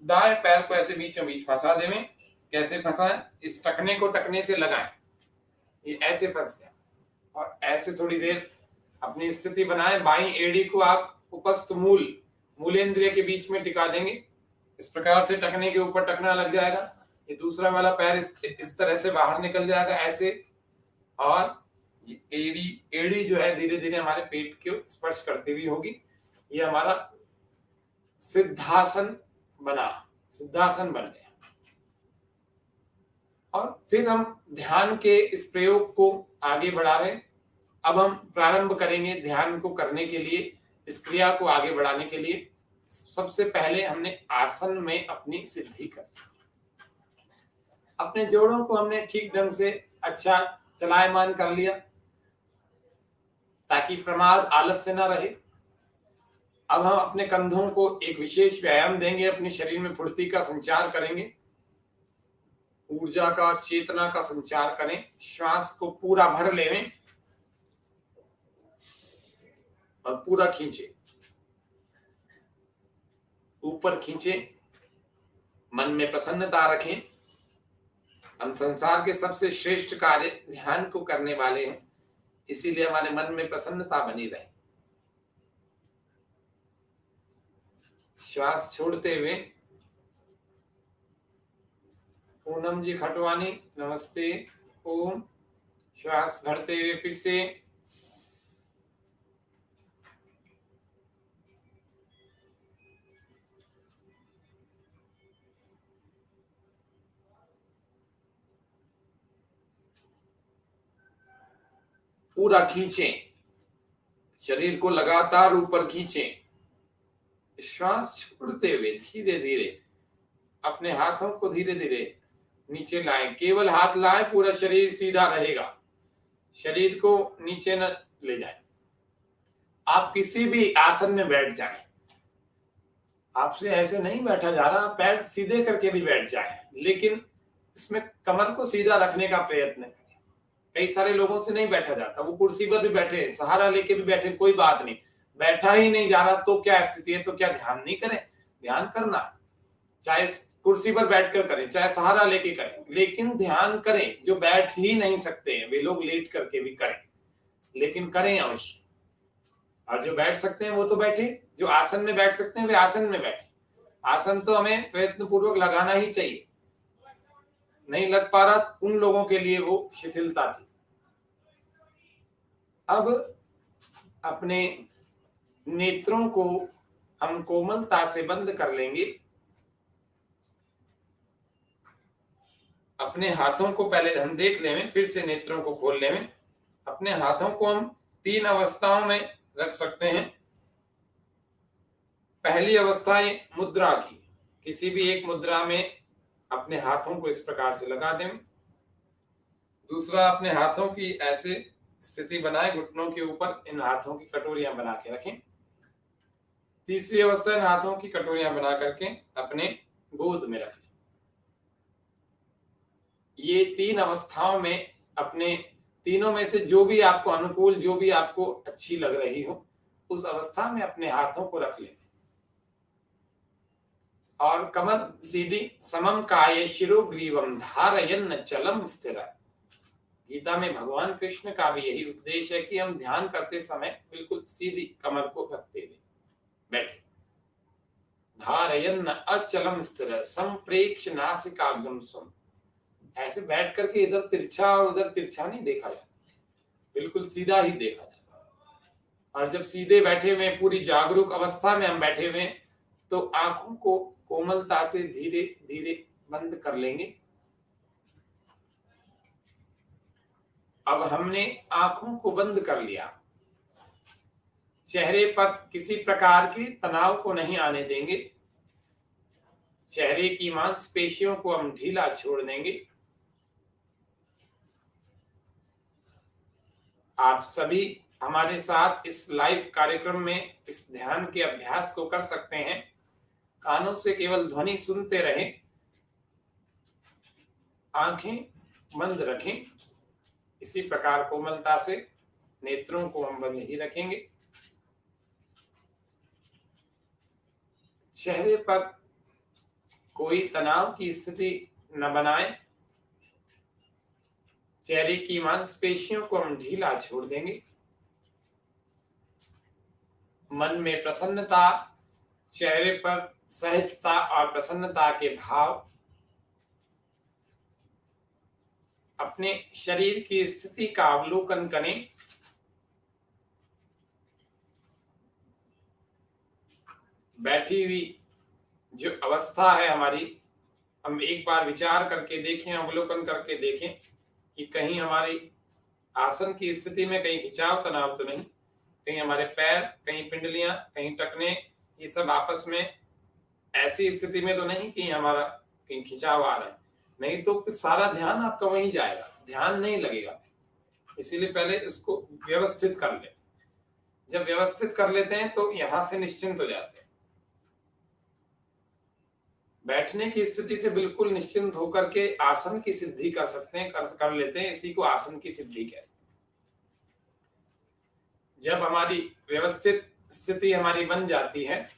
दाएं पैर को ऐसे बीचों बीच फंसा देवें। कैसे फंसाएं? इस टकने को टकने से लगाएं, ये ऐसे फंस जाए और ऐसे थोड़ी देर अपनी स्थिति बनाएं। बाईं एड़ी को आप उपस्थ मूलेंद्रिय के बीच में टिका देंगे। इस प्रकार से टकने के ऊपर टकना लग जाएगा। ये दूसरा वाला पैर इस तरह से बाहर निकल जाएगा ऐसे, और एड़ी जो है धीरे धीरे हमारे पेट को स्पर्श करती हुई होगी। ये हमारा सिद्धासन बन गया। और फिर हम ध्यान के इस प्रयोग को आगे बढ़ा रहे हैं। अब हम प्रारंभ करेंगे ध्यान को करने के लिए, इस क्रिया को आगे बढ़ाने के लिए। सबसे पहले हमने आसन में अपनी सिद्धि कर, अपने जोड़ों को हमने ठीक ढंग से अच्छा चलायमान कर लिया ताकि प्रमाद आलस्य न रहे। अब हम अपने कंधों को एक विशेष व्यायाम देंगे, अपने शरीर में फुर्ती का संचार करेंगे, ऊर्जा का, चेतना का संचार करें। श्वास को पूरा भर लें और पूरा खींचे, ऊपर खींचे, मन में प्रसन्नता रखें। हम संसार के सबसे श्रेष्ठ कार्य ध्यान को करने वाले हैं, इसीलिए हमारे मन में प्रसन्नता बनी रहे। श्वास छोड़ते हुए, पूनम जी खटवानी नमस्ते, ओम। श्वास भरते हुए फिर से, पूरा खींचें, शरीर को लगातार ऊपर खींचें। श्वास छोड़ते हुए धीरे धीरे अपने हाथों को धीरे धीरे नीचे लाएं। केवल हाथ लाएं, पूरा शरीर सीधा रहेगा, शरीर को नीचे न ले जाएं। आप किसी भी आसन में बैठ जाएं, आपसे ऐसे नहीं बैठा जा रहा, पैर सीधे करके भी बैठ जाएं, लेकिन इसमें कमर को सीधा रखने का प्रयत्न करें। कई सारे लोगों से नहीं बैठा जाता, वो कुर्सी पर भी बैठे, सहारा लेके भी बैठे, कोई बात नहीं, बैठा ही नहीं जा रहा तो क्या स्थिति है? तो क्या ध्यान नहीं करें? ध्यान करना, चाहे कुर्सी पर बैठकर करें, चाहे सहारा लेके करें, लेकिन ध्यान करें। जो बैठ ही नहीं सकते हैं वे लोग लेट करके भी करें, लेकिन करें अवश्य। और जो बैठ सकते हैं वो तो बैठे, जो आसन में बैठ सकते हैं वे आसन में बैठे। आसन तो हमें प्रयत्न पूर्वक लगाना ही चाहिए, नहीं लग पा रहा उन लोगों के लिए वो शिथिलता थी। अब अपने नेत्रों को हम कोमलता से बंद कर लेंगे। अपने हाथों को पहले हम देख लें, फिर से नेत्रों को खोल लें। अपने हाथों को हम 3 अवस्थाओं में रख सकते हैं। पहली अवस्था है मुद्रा की, किसी भी एक मुद्रा में अपने हाथों को इस प्रकार से लगा दें। दूसरा, अपने हाथों की ऐसे स्थिति बनाए, घुटनों के ऊपर इन हाथों की कटोरियां बना के रखें। तीसरी अवस्था, इन हाथों की कटोरियां बना करके अपने गोद में रख लें। ये 3 अवस्थाओं में अपने तीनों में से जो भी आपको अनुकूल, जो भी आपको अच्छी लग रही हो, उस अवस्था में अपने हाथों को रख लें और कमर सीधी, समम काये शिरो ग्रीवम धारयन् चलम स्थिर। गीता में भगवान कृष्ण का भी यही उपदेश है कि हम ध्यान करते समय बिल्कुल सीधी कमर को रखते हुए बैठे। धारयन् अचलम स्थिर संप्रेक्ष नासिकाग्रम सुम। ऐसे बैठ करके इधर तिरछा और उधर तिरछा नहीं देखा जाता, बिल्कुल सीधा ही देखा जाता। और जब सीधे बैठे हुए, पूरी जागरूक अवस्था में हम बैठे हुए, तो आंखों को कोमलता से धीरे धीरे बंद कर लेंगे। अब हमने आंखों को बंद कर लिया। चेहरे पर किसी प्रकार के तनाव को नहीं आने देंगे। चेहरे की मांसपेशियों को हम ढीला छोड़ देंगे। आप सभी हमारे साथ इस लाइव कार्यक्रम में इस ध्यान के अभ्यास को कर सकते हैं। कानों से केवल ध्वनि सुनते रहें, आंखें बंद रखें। इसी प्रकार कोमलता से नेत्रों को हम बंद ही रखेंगे। चेहरे पर कोई तनाव की स्थिति न बनाएं। चेहरे की मांसपेशियों को हम ढीला छोड़ देंगे। मन में प्रसन्नता, चेहरे पर सहजता और प्रसन्नता के भाव, अपने शरीर की स्थिति का अवलोकन करें। बैठी हुई जो अवस्था है हमारी, हम एक बार विचार करके देखें, अवलोकन करके देखें कि कहीं हमारी आसन की स्थिति में कहीं खिंचाव तनाव तो नहीं, कहीं हमारे पैर, कहीं पिंडलियां, कहीं टखने, ये सब आपस में ऐसी स्थिति में तो नहीं कि हमारा कहीं खिंचाव आ रहा है। नहीं तो सारा ध्यान आपका वहीं जाएगा, ध्यान नहीं लगेगा। इसीलिए पहले इसको व्यवस्थित कर ले। जब व्यवस्थित कर लेते हैं तो यहां से निश्चिंत हो जाते हैं। बैठने की स्थिति से बिल्कुल निश्चिंत होकर के आसन की सिद्धि कर सकते हैं, कर लेते हैं। इसी को आसन की सिद्धि कहते हैं। जब हमारी व्यवस्थित स्थिति हमारी बन जाती है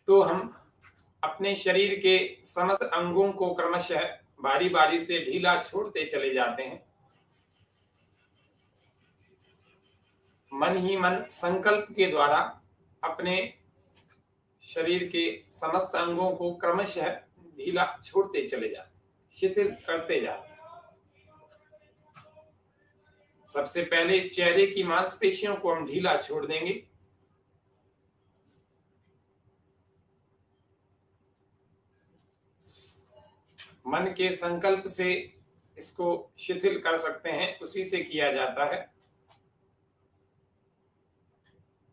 तो हम अपने शरीर के समस्त अंगों को क्रमशः बारी बारी से ढीला छोड़ते चले जाते हैं। मन ही मन संकल्प के द्वारा अपने शरीर के समस्त अंगों को क्रमशः ढीला छोड़ते चले जाते, शिथिल करते जाते। सबसे पहले चेहरे की मांसपेशियों को हम ढीला छोड़ देंगे। मन के संकल्प से इसको शिथिल कर सकते हैं, उसी से किया जाता है।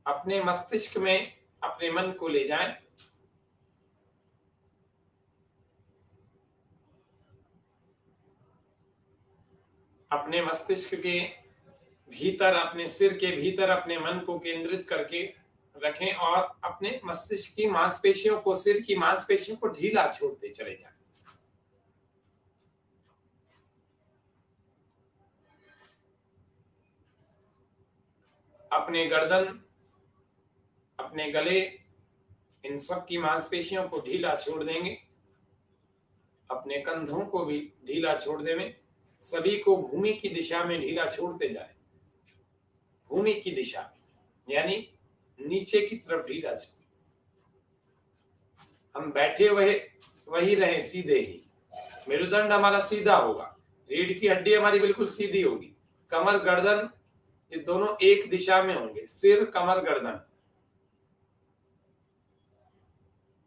अपने मस्तिष्क में अपने मन को ले जाएं। अपने मस्तिष्क के भीतर, अपने सिर के भीतर अपने मन को केंद्रित करके रखें और अपने मस्तिष्क की मांसपेशियों को, सिर की मांसपेशियों को ढीला छोड़ते चले जाएं। अपने गर्दन, अपने गले, इन सब की मांसपेशियों को ढीला छोड़ देंगे। अपने कंधों को भी ढीला छोड़ देंगे। सभी को भूमि की दिशा में ढीला छोड़ते जाए। भूमि की दिशा में यानी नीचे की तरफ ढीला छोड़। हम बैठे वही रहे, सीधे ही। मेरुदंड हमारा सीधा होगा, रीढ़ की हड्डी हमारी बिल्कुल सीधी होगी, कमर गर्दन ये दोनों एक दिशा में होंगे। सिर, कमर, गर्दन।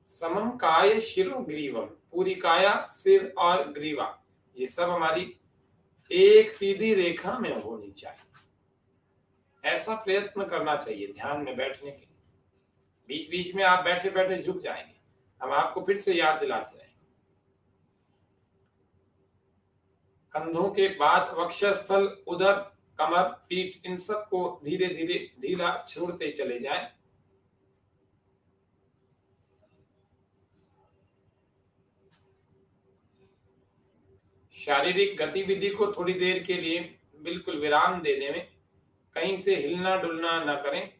समम काय शिरो ग्रीवम, पूरी काया, सिर और ग्रीवा, ये सब हमारी एक सीधी रेखा में होनी चाहिए। ऐसा प्रयत्न करना चाहिए ध्यान में बैठने के लिए। बीच बीच में आप बैठे बैठे झुक जाएंगे, हम आपको फिर से याद दिलाते रहें। कंधों के बाद वक्षस्थल, उदर, कमर, पीठ, इन सब को धीरे धीरे ढीला छोड़ते चले जाएं। शारीरिक गतिविधि को थोड़ी देर के लिए बिल्कुल विराम दे दें। कहीं से हिलना डुलना न करें।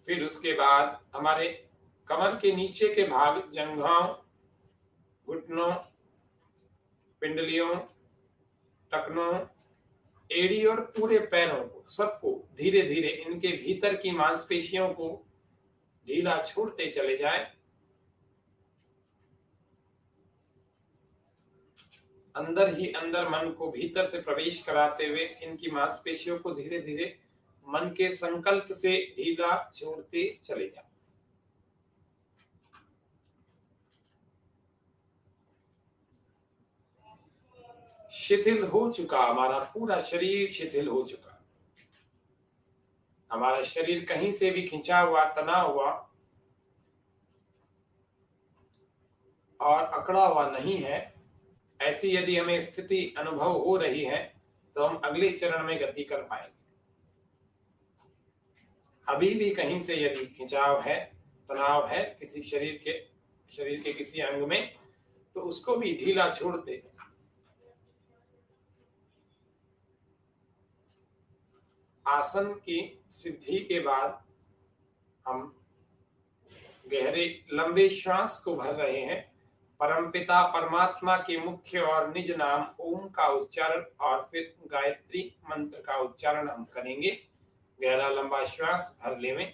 फिर उसके बाद हमारे कमर के नीचे के भाग, जंघाओं, घुटनों, पिंडलियों, टखनों, एड़ी और पूरे पैरों को, सबको धीरे धीरे इनके भीतर की मांसपेशियों को ढीला छोड़ते चले जाएं। अंदर ही अंदर मन को भीतर से प्रवेश कराते हुए इनकी मांसपेशियों को धीरे धीरे मन के संकल्प से ढीला छोड़ते चले जाओ। शिथिल हो चुका हमारा पूरा शरीर, शिथिल हो चुका। हमारा शरीर कहीं से भी खिंचा हुआ, तना हुआ और अकड़ा हुआ नहीं है। ऐसी यदि हमें स्थिति अनुभव हो रही है तो हम अगले चरण में गति कर पाएंगे। अभी भी कहीं से यदि खिंचाव है, तनाव है किसी शरीर के किसी अंग में, तो उसको भी ढीला छोड़ते आसन की सिद्धि के बाद हम गहरे लंबे श्वास को भर रहे हैं। परमपिता परमात्मा के मुख्य और निज नाम ओम का उच्चारण और फिर गायत्री मंत्र का उच्चारण हम करेंगे। गहरा लंबा श्वास भर लेवें।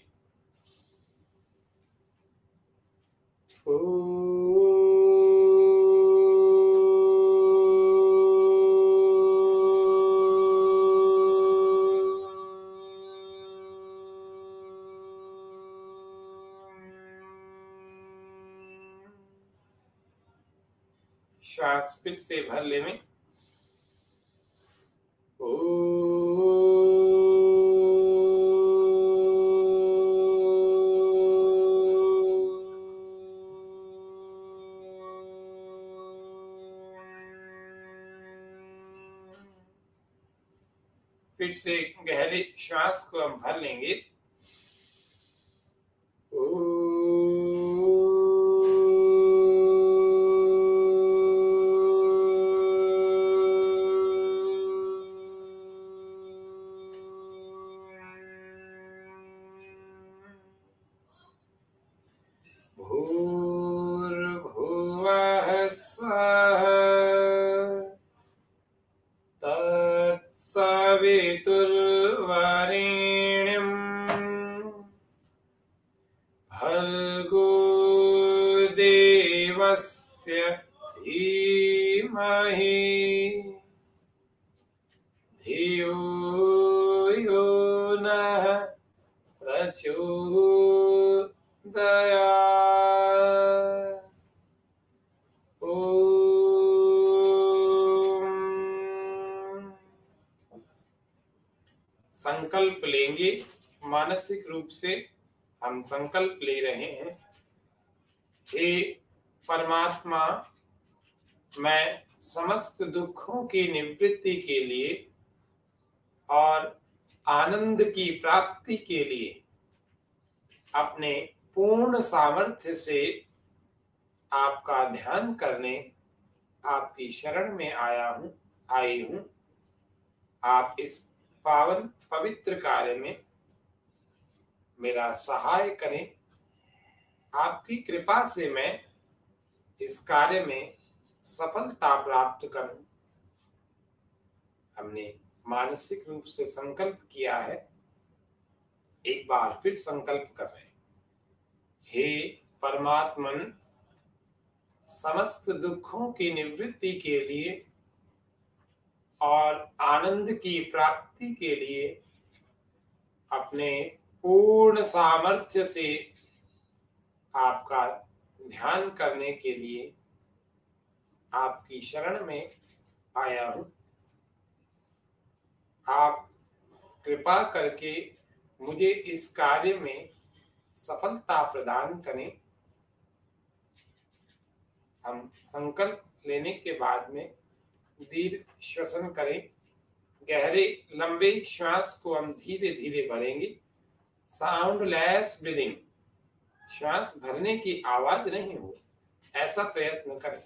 श्वास फिर से भर लेवें। फिर से गहरे श्वास को हम भर लेंगे। भूर्भुवः स्वः तत्सवितुर्वरेण्यं भर्गो देवस्य धीमहि धियो यो नः प्रचोदयात्। संकल्प लेंगे। मानसिक रूप से हम संकल्प ले रहे हैं, हे परमात्मा, मैं समस्त दुखों की निवृत्ति के लिए और आनंद की प्राप्ति के लिए अपने पूर्ण सामर्थ्य से आपका ध्यान करने आपकी शरण में आई हूं। आप इस पावन पवित्र कार्य में मेरा सहाय करें। आपकी कृपा से मैं इस कार्य में सफलता प्राप्त करूं। हमने मानसिक रूप से संकल्प किया है, एक बार फिर संकल्प कर रहे हैं। हे परमात्मन, समस्त दुखों की निवृत्ति के लिए और आनंद की प्राप्ति के लिए अपने पूर्ण सामर्थ्य से आपका ध्यान करने के लिए आपकी शरण में आया हूं। आप कृपा करके मुझे इस कार्य में सफलता प्रदान करें। हम संकल्प लेने के बाद में दीर्घ श्वसन करें। गहरे लंबे श्वास को हम धीरे धीरे भरेंगे। साउंडलेस ब्रीदिंग, श्वास भरने की आवाज नहीं हो, ऐसा प्रयत्न करें।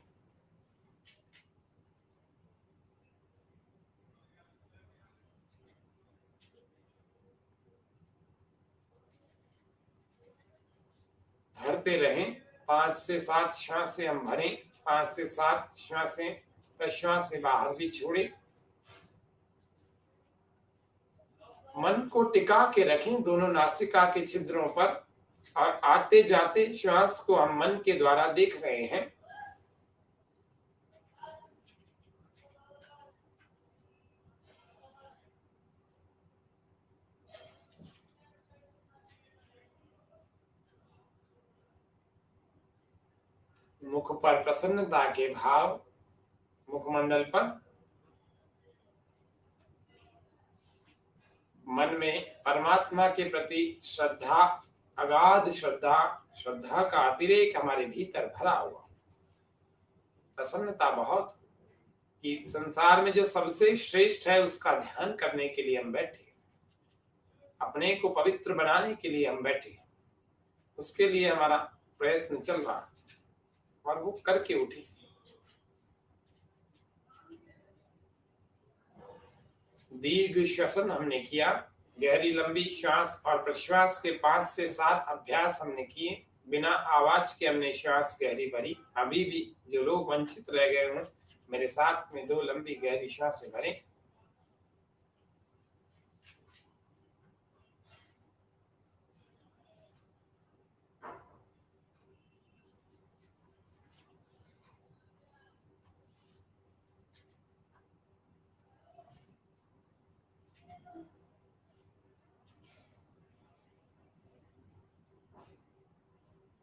भरते रहें। 5 से 7 श्वासें हम भरें। 5 से 7 श्वासें प्रश्वास से बाहर भी छोड़ें। मन को टिका के रखें दोनों नासिका के छिद्रों पर और आते जाते श्वास को हम मन के द्वारा देख रहे हैं। मुख पर प्रसन्नता के भाव, मुखमंडल पर, मन में परमात्मा के प्रति श्रद्धा, अगाध श्रद्धा, श्रद्धा का अतिरेक हमारे भीतर भरा हुआ, प्रसन्नता बहुत कि संसार में जो सबसे श्रेष्ठ है उसका ध्यान करने के लिए हम बैठे, अपने को पवित्र बनाने के लिए हम बैठे, उसके लिए हमारा प्रयत्न चल रहा और वो करके उठी। दीर्घ श्वसन हमने किया, गहरी लंबी श्वास और प्रश्वास के 5 से 7 अभ्यास हमने किए, बिना आवाज के हमने श्वास गहरी भरी। अभी भी जो लोग वंचित रह गए हों, मेरे साथ में 2 लंबी गहरी श्वासें भरें।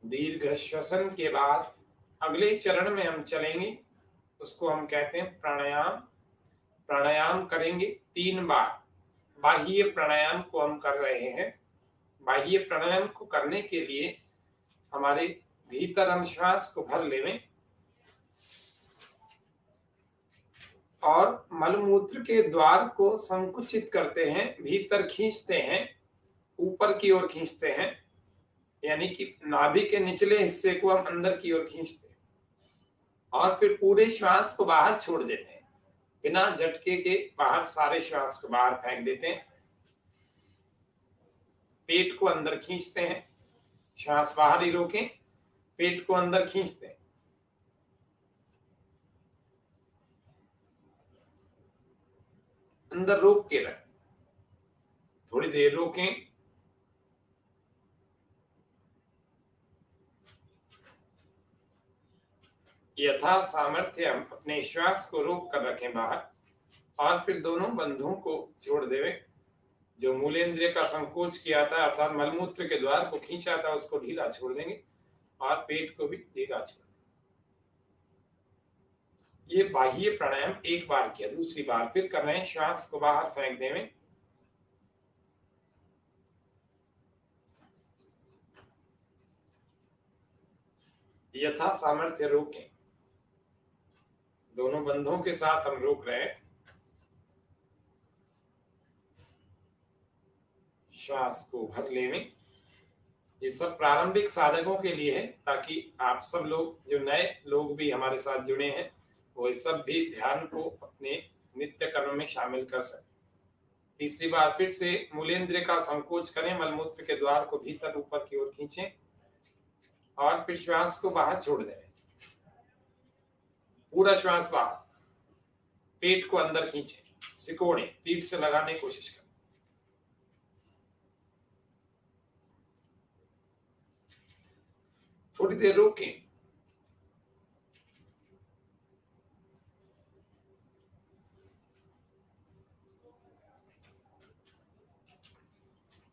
दीर्घ श्वसन के बाद अगले चरण में हम चलेंगे, उसको हम कहते हैं प्राणायाम। प्राणायाम करेंगे 3 बार। बाह्य प्राणायाम को हम कर रहे हैं। बाह्य प्राणायाम को करने के लिए हमारे भीतर हम श्वास को भर लेवें और मलमूत्र के द्वार को संकुचित करते हैं, भीतर खींचते हैं, ऊपर की ओर खींचते हैं, यानी कि नाभि के निचले हिस्से को हम अंदर की ओर खींचते हैं और फिर पूरे श्वास को बाहर छोड़ देते हैं। बिना झटके के बाहर सारे श्वास को बाहर फेंक देते हैं। पेट को अंदर खींचते हैं, श्वास बाहर ही रोकें, पेट को अंदर खींचते हैं। अंदर रोक के रखें, थोड़ी देर रोकें। यथा सामर्थ्य हम अपने श्वास को रोक कर रखें बाहर और फिर दोनों बंधों को छोड़ देवें। जो मूलेंद्रिय का संकोच किया था अर्थात मलमूत्र के द्वार को खींचा था उसको ढीला छोड़ देंगे और पेट को भी ढीला छोड़ देंगे। ये बाह्य प्राणायाम 1 बार किया, दूसरी बार फिर कर रहे हैं, श्वास को बाहर फेंक देवें। यथा सामर्थ्य रोकें, दोनों बंधों के साथ हम रोक रहे हैं। श्वास को भर लेवें। ये सब प्रारंभिक साधकों के लिए है ताकि आप सब लोग, जो नए लोग भी हमारे साथ जुड़े हैं, वो सब भी ध्यान को अपने नित्य कर्म में शामिल कर सकें। तीसरी बार फिर से मूलेंद्र का संकोच करें, मलमूत्र के द्वार को भीतर ऊपर की ओर खींचें और फिर श्वास को बाहर छोड़ दें। पूरा श्वास बाहर, पेट को अंदर खींचें, सिकोड़ें, पीठ से लगाने की कोशिश करें। थोड़ी देर रोकें।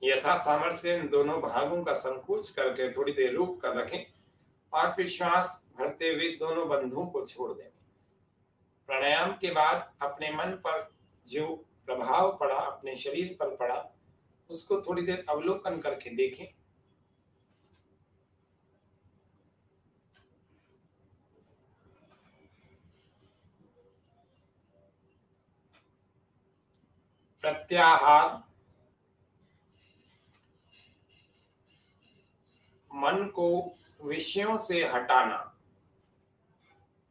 यथा सामर्थ्य इन दोनों भागों का संकोच करके थोड़ी देर रोक कर रखें और फिर श्वास भरते हुए दोनों बंधों को छोड़ दें। प्राणायाम के बाद अपने मन पर जो प्रभाव पड़ा, अपने शरीर पर पड़ा, उसको थोड़ी देर अवलोकन करके देखें। प्रत्याहार, मन को विषयों से हटाना,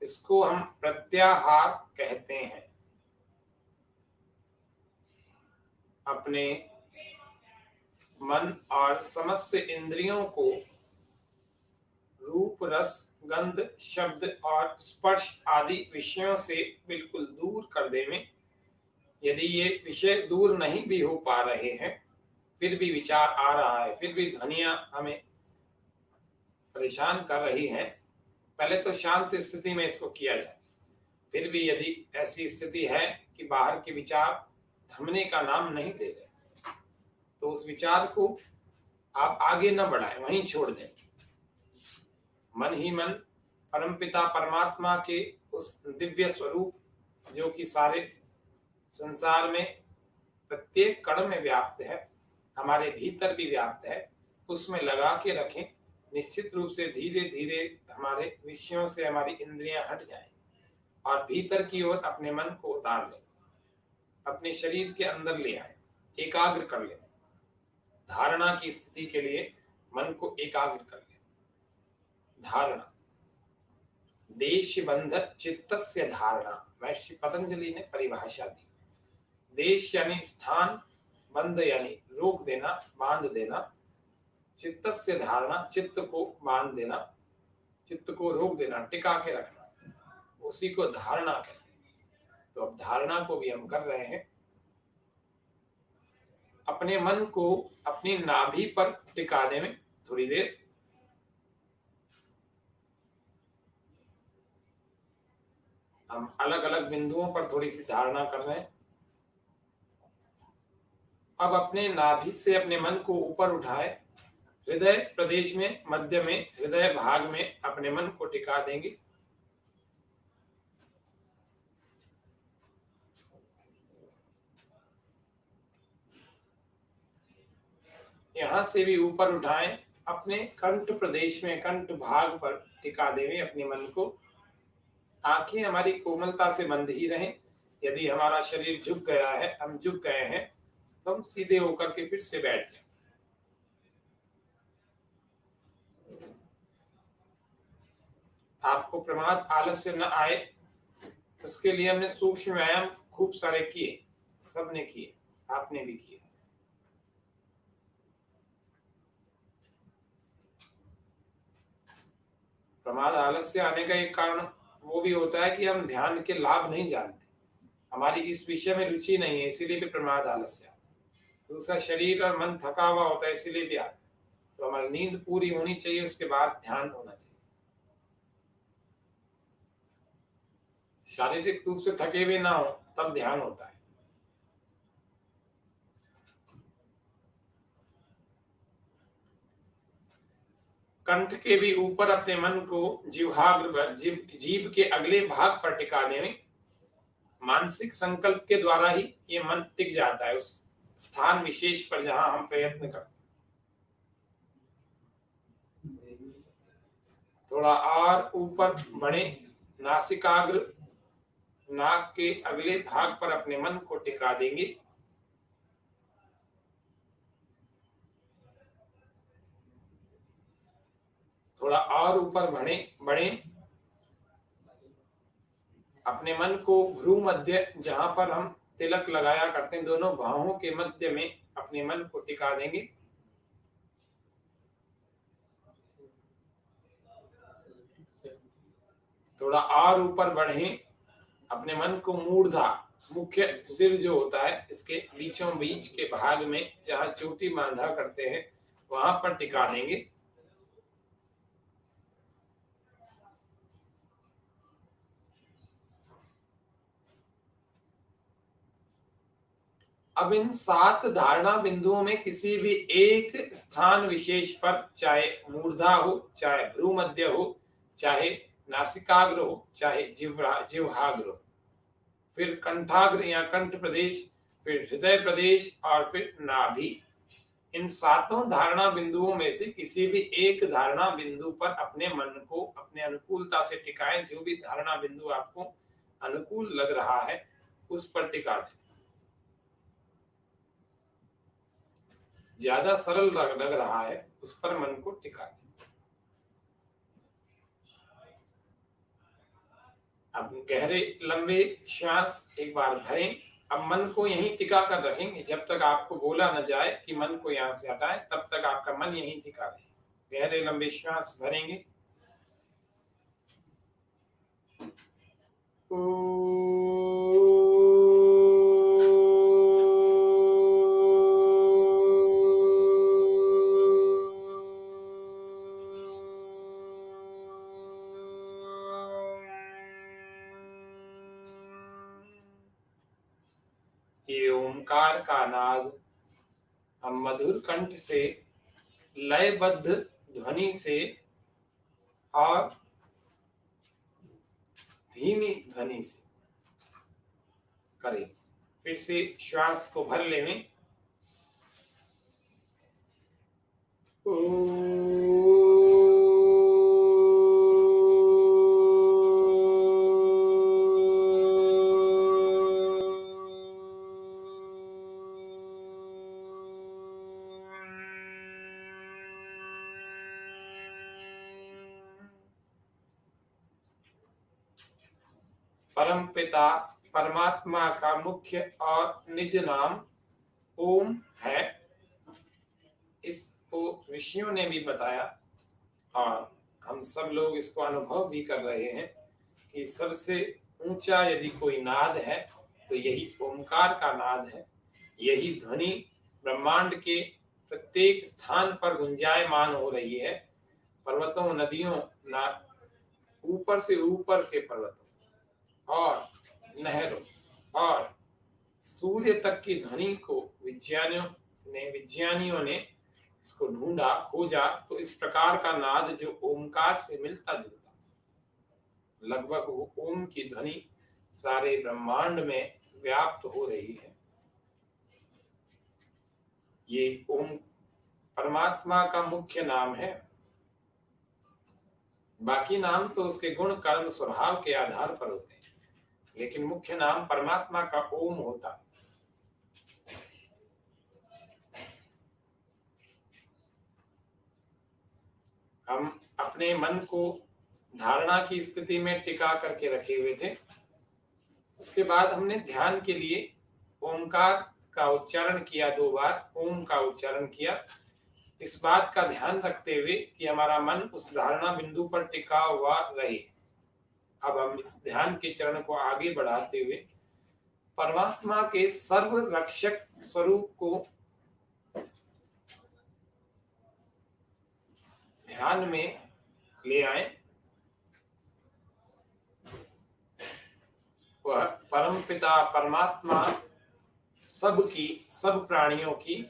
इसको हम प्रत्याहार कहते हैं। अपने मन और समस्त इंद्रियों को रूप, रस, गंध, शब्द और स्पर्श आदि विषयों से बिल्कुल दूर कर देवें। यदि ये विषय दूर नहीं भी हो पा रहे हैं, फिर भी विचार आ रहा है, फिर भी ध्वनियां हमें परेशान कर रही हैं, पहले तो शांत स्थिति में इसको किया जाए। फिर भी यदि ऐसी स्थिति है कि बाहर के विचार थमने का नाम नहीं ले रहे, तो उस विचार को आप आगे न बढ़ाएं, वहीं छोड़ दें। मन ही मन परमपिता परमात्मा के उस दिव्य स्वरूप जो कि सारे संसार में प्रत्येक कण में व्याप्त है, हमारे भीतर भी व्याप्त है, उसमें लगा के रखें। निश्चित रूप से धीरे धीरे हमारे विषयों से हमारी इंद्रियां हट जाएं और भीतर की ओर अपने मन को उतार लें, अपने शरीर के अंदर ले आए, एकाग्र कर लें। धारणा की स्थिति के लिए मन को एकाग्र कर लें। धारणा देश बंध चित्तस्य धारणा, महर्षि पतंजलि ने परिभाषा दी। देश यानी स्थान, बंध यानी रोक देना, बांध देना, चित्तस्य धारणा चित्त को बांध देना, चित्त को रोक देना, टिका के रखना, उसी को धारणा कहते हैं। तो अब धारणा को भी हम कर रहे हैं। अपने मन को अपनी नाभि पर टिका दें थोड़ी देर। हम अलग अलग बिंदुओं पर थोड़ी सी धारणा कर रहे हैं। अब अपने नाभि से अपने मन को ऊपर उठाए, हृदय प्रदेश में, मध्य में, हृदय भाग में अपने मन को टिका देंगे। यहां से भी ऊपर उठाएं, अपने कंठ प्रदेश में, कंठ भाग पर टिका देंगे अपने मन को। आंखें हमारी कोमलता से बंद ही रहें। यदि हमारा शरीर झुक गया है, हम झुक गए हैं, तो हम सीधे होकर के फिर से बैठ जाएं। आपको प्रमाद आलस्य न आए, उसके लिए हमने सूक्ष्म व्यायाम खूब सारे किए, सबने किए, आपने भी किए। प्रमाद आलस्य आने का एक कारण वो भी होता है कि हम ध्यान के लाभ नहीं जानते, हमारी इस विषय में रुचि नहीं है, इसीलिए भी प्रमाद आलस्य। दूसरा, शरीर और मन थका हुआ होता है, इसीलिए भी आता है। तो हमारी नींद पूरी होनी चाहिए, उसके बाद ध्यान होना चाहिए। शारीरिक रूप से थके हुए ना हो तब ध्यान होता है। कंठ के भी ऊपर अपने मन को जिह्वाग्र पर, जीभ के अगले भाग पर टिका देने। मानसिक संकल्प के द्वारा ही ये मन टिक जाता है उस स्थान विशेष पर जहां हम प्रयत्न करते हैं। थोड़ा और ऊपर बढ़े, नासिकाग्र, नाक के अगले भाग पर अपने मन को टिका देंगे। थोड़ा और ऊपर बढ़े, अपने मन को भ्रू मध्य, जहां पर हम तिलक लगाया करते हैं, दोनों बाहों के मध्य में अपने मन को टिका देंगे। थोड़ा और ऊपर बढ़े, अपने मन को मूर्धा, मुख्य सिर जो होता है, इसके बीचों बीच के भाग में जहां चोटी बांधा करते हैं, वहां पर टिका देंगे। अब इन 7 धारणा बिंदुओं में किसी भी एक स्थान विशेष पर, चाहे मूर्धा हो, चाहे भ्रू मध्य हो, चाहे नासिकाग्र हो, चाहे जिह्वाग्र हो, फिर कंठाग्र या कंठ प्रदेश, फिर हृदय प्रदेश और फिर नाभि, इन 7 धारणा बिंदुओं में से किसी भी एक धारणा बिंदु पर अपने मन को अपने अनुकूलता से टिकाएं। जो भी धारणा बिंदु आपको अनुकूल लग रहा है उस पर टिका दें। ज्यादा सरल लग रहा है उस पर मन को टिका दें। अब गहरे लंबे श्वास एक बार भरें। अब मन को यहीं टिका कर रखेंगे जब तक आपको बोला न जाए कि मन को यहां से हटाएं, तब तक आपका मन यहीं टिका रहे। गहरे लंबे श्वास भरेंगे। ये ओंकार का नाद हम मधुर कंठ से, लयबद्ध ध्वनि से और धीमी ध्वनि से करें। फिर से श्वास को भर लें। परम पिता परमात्मा का मुख्य और निज नाम ओम है। इसको ऋषियों ने भी बताया और हम सब लोग इसको अनुभव भी कर रहे हैं कि सबसे ऊंचा यदि कोई नाद है तो यही ओमकार का नाद है। यही ध्वनि ब्रह्मांड के प्रत्येक स्थान पर गुंजायमान हो रही है। पर्वतों, नदियों, ऊपर से ऊपर के पर्वतों और नहरों और सूर्य तक की ध्वनि को विज्ञानियों ने इसको ढूंढा, खोजा तो इस प्रकार का नाद जो ओमकार से मिलता जुलता, लगभग वो ओम की ध्वनि सारे ब्रह्मांड में व्याप्त हो रही है। ये ओम परमात्मा का मुख्य नाम है। बाकी नाम तो उसके गुण, कर्म, स्वभाव के आधार पर होते हैं, लेकिन मुख्य नाम परमात्मा का ओम होता है। हम अपने मन को धारणा की स्थिति में टिका करके रखे हुए थे। उसके बाद हमने ध्यान के लिए ओमकार का उच्चारण किया, 2 बार ओम का उच्चारण किया, इस बात का ध्यान रखते हुए कि हमारा मन उस धारणा बिंदु पर टिका हुआ रहे। अब हम इस ध्यान के चरण को आगे बढ़ाते हुए परमात्मा के सर्व रक्षक स्वरूप को ध्यान में ले आए। वह परम पिता परमात्मा सबकी, सब प्राणियों की,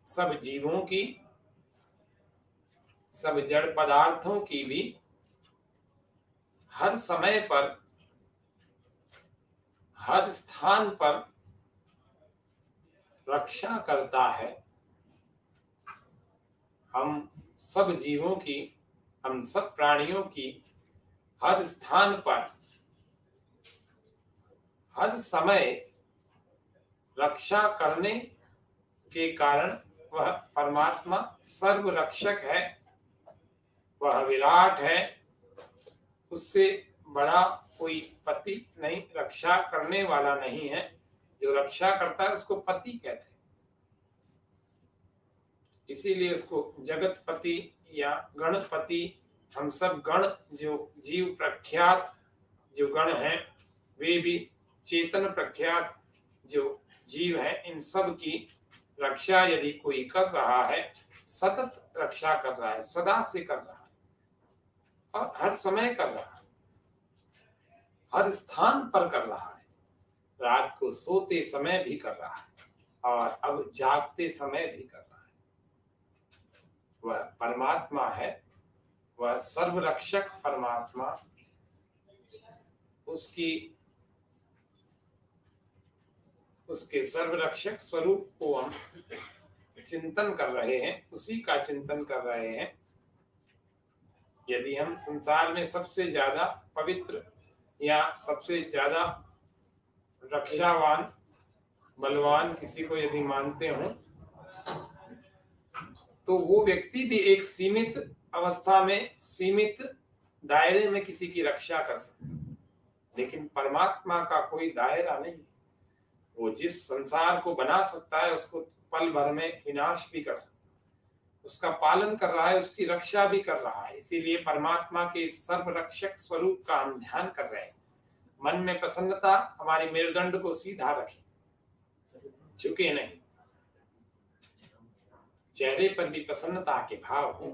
सब जीवों की, सब जड़ पदार्थों की भी हर समय पर, हर स्थान पर रक्षा करता है। हम सब जीवों की, हम सब प्राणियों की हर स्थान पर, हर समय रक्षा करने के कारण वह परमात्मा सर्व रक्षक है। वह विराट है। उससे बड़ा कोई पति नहीं, रक्षा करने वाला नहीं है। जो रक्षा करता है उसको पति कहते हैं। इसीलिए उसको जगतपति या गणपति, हम सब गण, जो जीव प्रख्यात जो गण हैं, वे भी चेतन प्रख्यात जो जीव है, इन सब की रक्षा यदि कोई कर रहा है, सतत रक्षा कर रहा है, सदा से कर रहा है और हर समय कर रहा है, हर स्थान पर कर रहा है। रात को सोते समय भी कर रहा है और अब जागते समय भी कर रहा है। वह परमात्मा है, वह सर्वरक्षक परमात्मा। उसके सर्वरक्षक स्वरूप को हम चिंतन कर रहे हैं, उसी का चिंतन कर रहे हैं। यदि हम संसार में सबसे ज्यादा पवित्र या सबसे ज्यादा रक्षावान, बलवान किसी को यदि मानते हो, तो वो व्यक्ति भी एक सीमित अवस्था में, सीमित दायरे में किसी की रक्षा कर सकता है। लेकिन परमात्मा का कोई दायरा नहीं। वो जिस संसार को बना सकता है उसको पल भर में विनाश भी कर सकता है, उसका पालन कर रहा है, उसकी रक्षा भी कर रहा है। इसीलिए परमात्मा के सर्वरक्षक स्वरूप का हम ध्यान कर रहे हैं। मन में प्रसन्नता, हमारे मेरुदंड को सीधा रखें, झुके नहीं, चेहरे पर भी प्रसन्नता के भाव हो।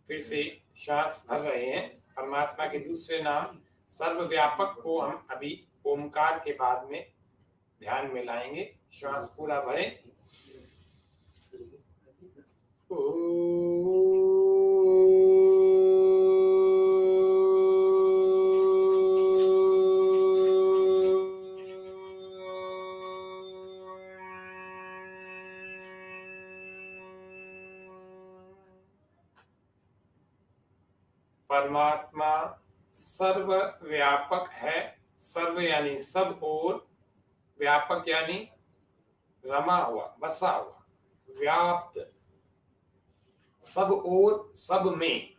फिर से श्वास भर रहे हैं। परमात्मा के दूसरे नाम सर्वव्यापक को हम अभी ओमकार के बाद में ध्यान में लाएंगे। श्वास पूरा भरें। ओ, परमात्मा सर्वव्यापक है। सर्व यानी सब और, व्यापक यानी रमा हुआ, बसा हुआ, व्याप्त, सब और सब में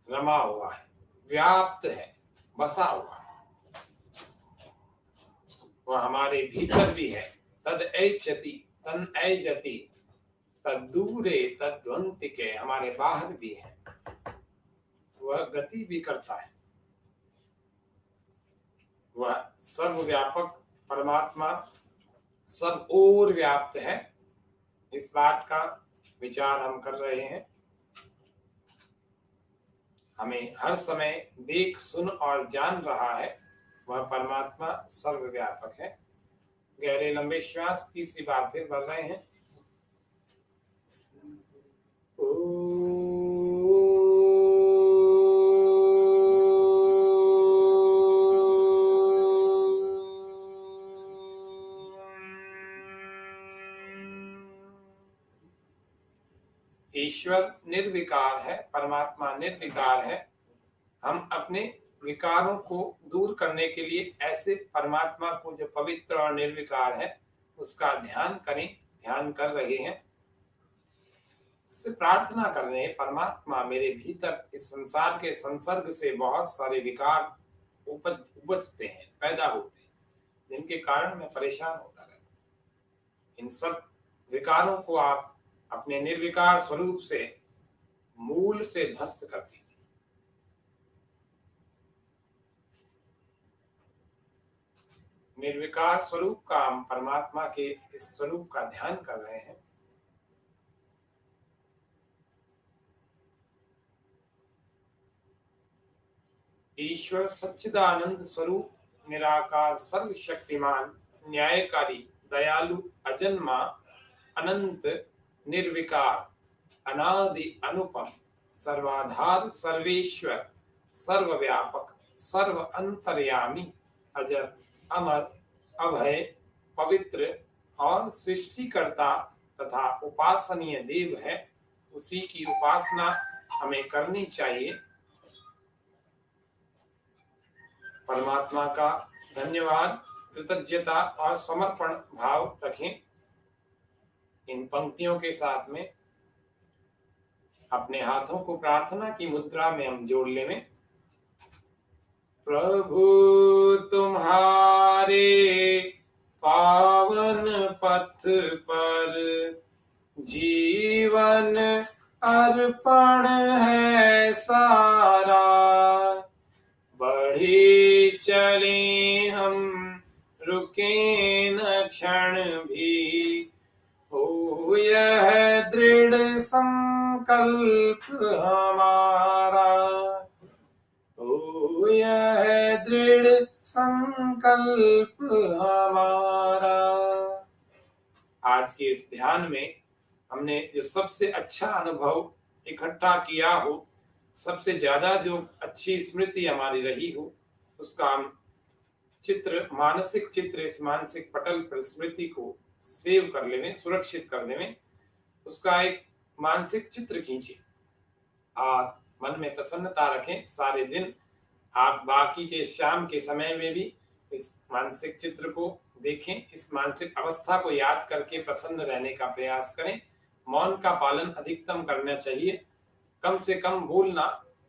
रमा हुआ है, व्याप्त है, बसा हुआ है। वह हमारे भीतर भी है। तद ऐचति तन ऐजति तद दूरे तद्वंतिके, हमारे बाहर भी है, वह गति भी करता है। वह सर्वव्यापक परमात्मा सब और व्याप्त है। इस बात का विचार हम कर रहे हैं। हमें हर समय देख सुन और जान रहा है, वह परमात्मा सर्वव्यापक है। गहरे लंबे श्वास तीसरी बार फिर भर रहे हैं। ईश्वर निर्विकार है, परमात्मा निर्विकार है। हम अपने विकारों को दूर करने के लिए ऐसे परमात्मा को जो पवित्र और निर्विकार है उसका ध्यान करें, ध्यान कर रहे हैं। इससे प्रार्थना कर रहे हैं, परमात्मा मेरे भीतर इस संसार के संसर्ग से बहुत सारे विकार उपजते हैं, पैदा होते हैं, जिनके कारण मैं परेशान होता रहता हूं। इन सब विकारों को आप अपने निर्विकार स्वरूप से मूल से ध्वस्त कर दीजिए। निर्विकार स्वरूप का, हम परमात्मा के इस स्वरूप का ध्यान कर रहे हैं। ईश्वर सच्चिदानंद स्वरूप, निराकार, सर्वशक्तिमान, न्यायकारी, दयालु, अजन्मा, अनंत, निर्विकार, अनादि, अनुपम, सर्वाधार, सर्वेश्वर, सर्वव्यापक, सर्व अंतर्यामी, अजर, अमर, अभय, पवित्र और सृष्टिकर्ता तथा उपासनीय देव है। उसी की उपासना हमें करनी चाहिए। परमात्मा का धन्यवाद, कृतज्ञता और समर्पण भाव रखें। इन पंक्तियों के साथ में अपने हाथों को प्रार्थना की मुद्रा में हम जोड़ लें। प्रभु तुम्हारे पावन पथ पर जीवन अर्पण है सारा, बढ़े चले हम रुके न क्षण भी, हो यह दृढ़ संकल्प हमारा, हो यह दृढ़ संकल्प हमारा। आज के इस ध्यान में हमने जो सबसे अच्छा अनुभव इकट्ठा किया हो, सबसे ज्यादा जो अच्छी स्मृति हमारी रही हो, उसका हम चित्र, मानसिक चित्र इस मानसिक पटल पर स्मृति को सेव कर लेने, सुरक्षित कर देने, उसका एक मानसिक चित्र खींचिए और मन में प्रसन्नता रखें। सारे दिन आप बाकी के शाम के समय में भी इस मानसिक चित्र को देखें, इस मानसिक अवस्था को याद करके प्रसन्न रहने का प्रयास करें। मौन का पालन अधिकतम करना चाहिए, कम से कम बोलना,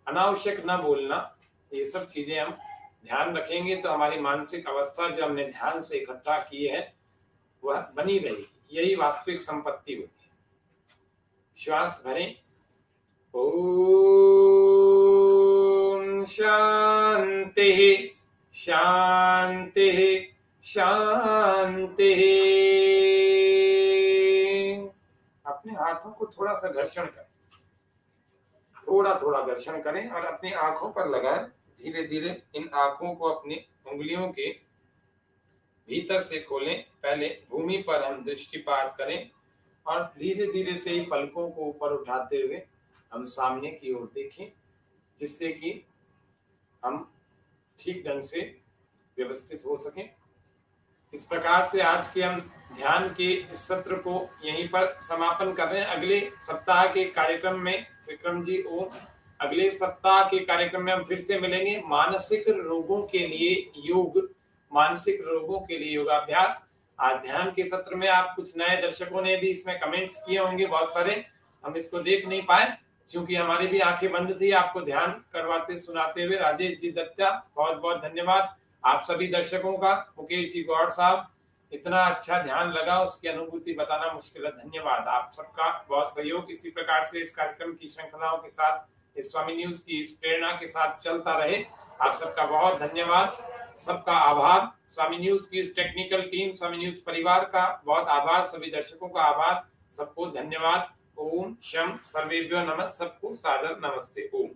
अनावश्यक न बोलना, ये सब चीजें हम ध्यान रखेंगे तो हमारी मानसिक अवस्था जो हमने ध्यान से इकट्ठा की है वह बनी रहेगी। यही वास्तविक संपत्ति होती है। श्वास भरें। ओम शांति शांति शांति। अपने हाथों को थोड़ा सा घर्षण करें, थोड़ा थोड़ा घर्षण करें और अपनी आंखों पर लगाएं। धीरे धीरे इन आंखों को अपनी उंगलियों के भीतर से खोलें। पहले भूमि पर हम दृष्टिपात करें और धीरे धीरे से ही पलकों को ऊपर उठाते हुए हम सामने की ओर देखें, जिससे कि हम ठीक ढंग से व्यवस्थित हो सकें। इस प्रकार से आज के हम ध्यान के इस सत्र को यहीं पर समापन कर रहे हैं। अगले सप्ताह के कार्यक्रम में विक्रम जी ओम अगले सप्ताह के कार्यक्रम में हम फिर से मिलेंगे। मानसिक रोगों के लिए योग, मानसिक रोगों के लिए योगाभ्यास। आज ध्यान के सत्र में आप कुछ नए दर्शकों ने भी इसमें कमेंट्स किए होंगे बहुत सारे, हम इसको देख नहीं पाए क्योंकि हमारी भी आंखें बंद थी आपको ध्यान करवाते सुनाते हुए। राजेश जी दत्ता, बहुत बहुत धन्यवाद आप सभी दर्शकों का। मुकेश जी गौड़ साहब, इतना अच्छा ध्यान लगा उसकी अनुभूति बताना मुश्किल है। धन्यवाद आप सबका बहुत सहयोग। इसी प्रकार से इस कार्यक्रम की श्रृंखलाओं के साथ, इस स्वामी न्यूज की इस प्रेरणा के साथ चलता रहे। आप सबका बहुत धन्यवाद, सबका आभार। स्वामी न्यूज की इस टेक्निकल टीम, स्वामी न्यूज परिवार का बहुत आभार, सभी दर्शकों का आभार, सबको धन्यवाद। ओम शम सर्वेभ्यो नमः, सबको सादर नमस्ते। ओम।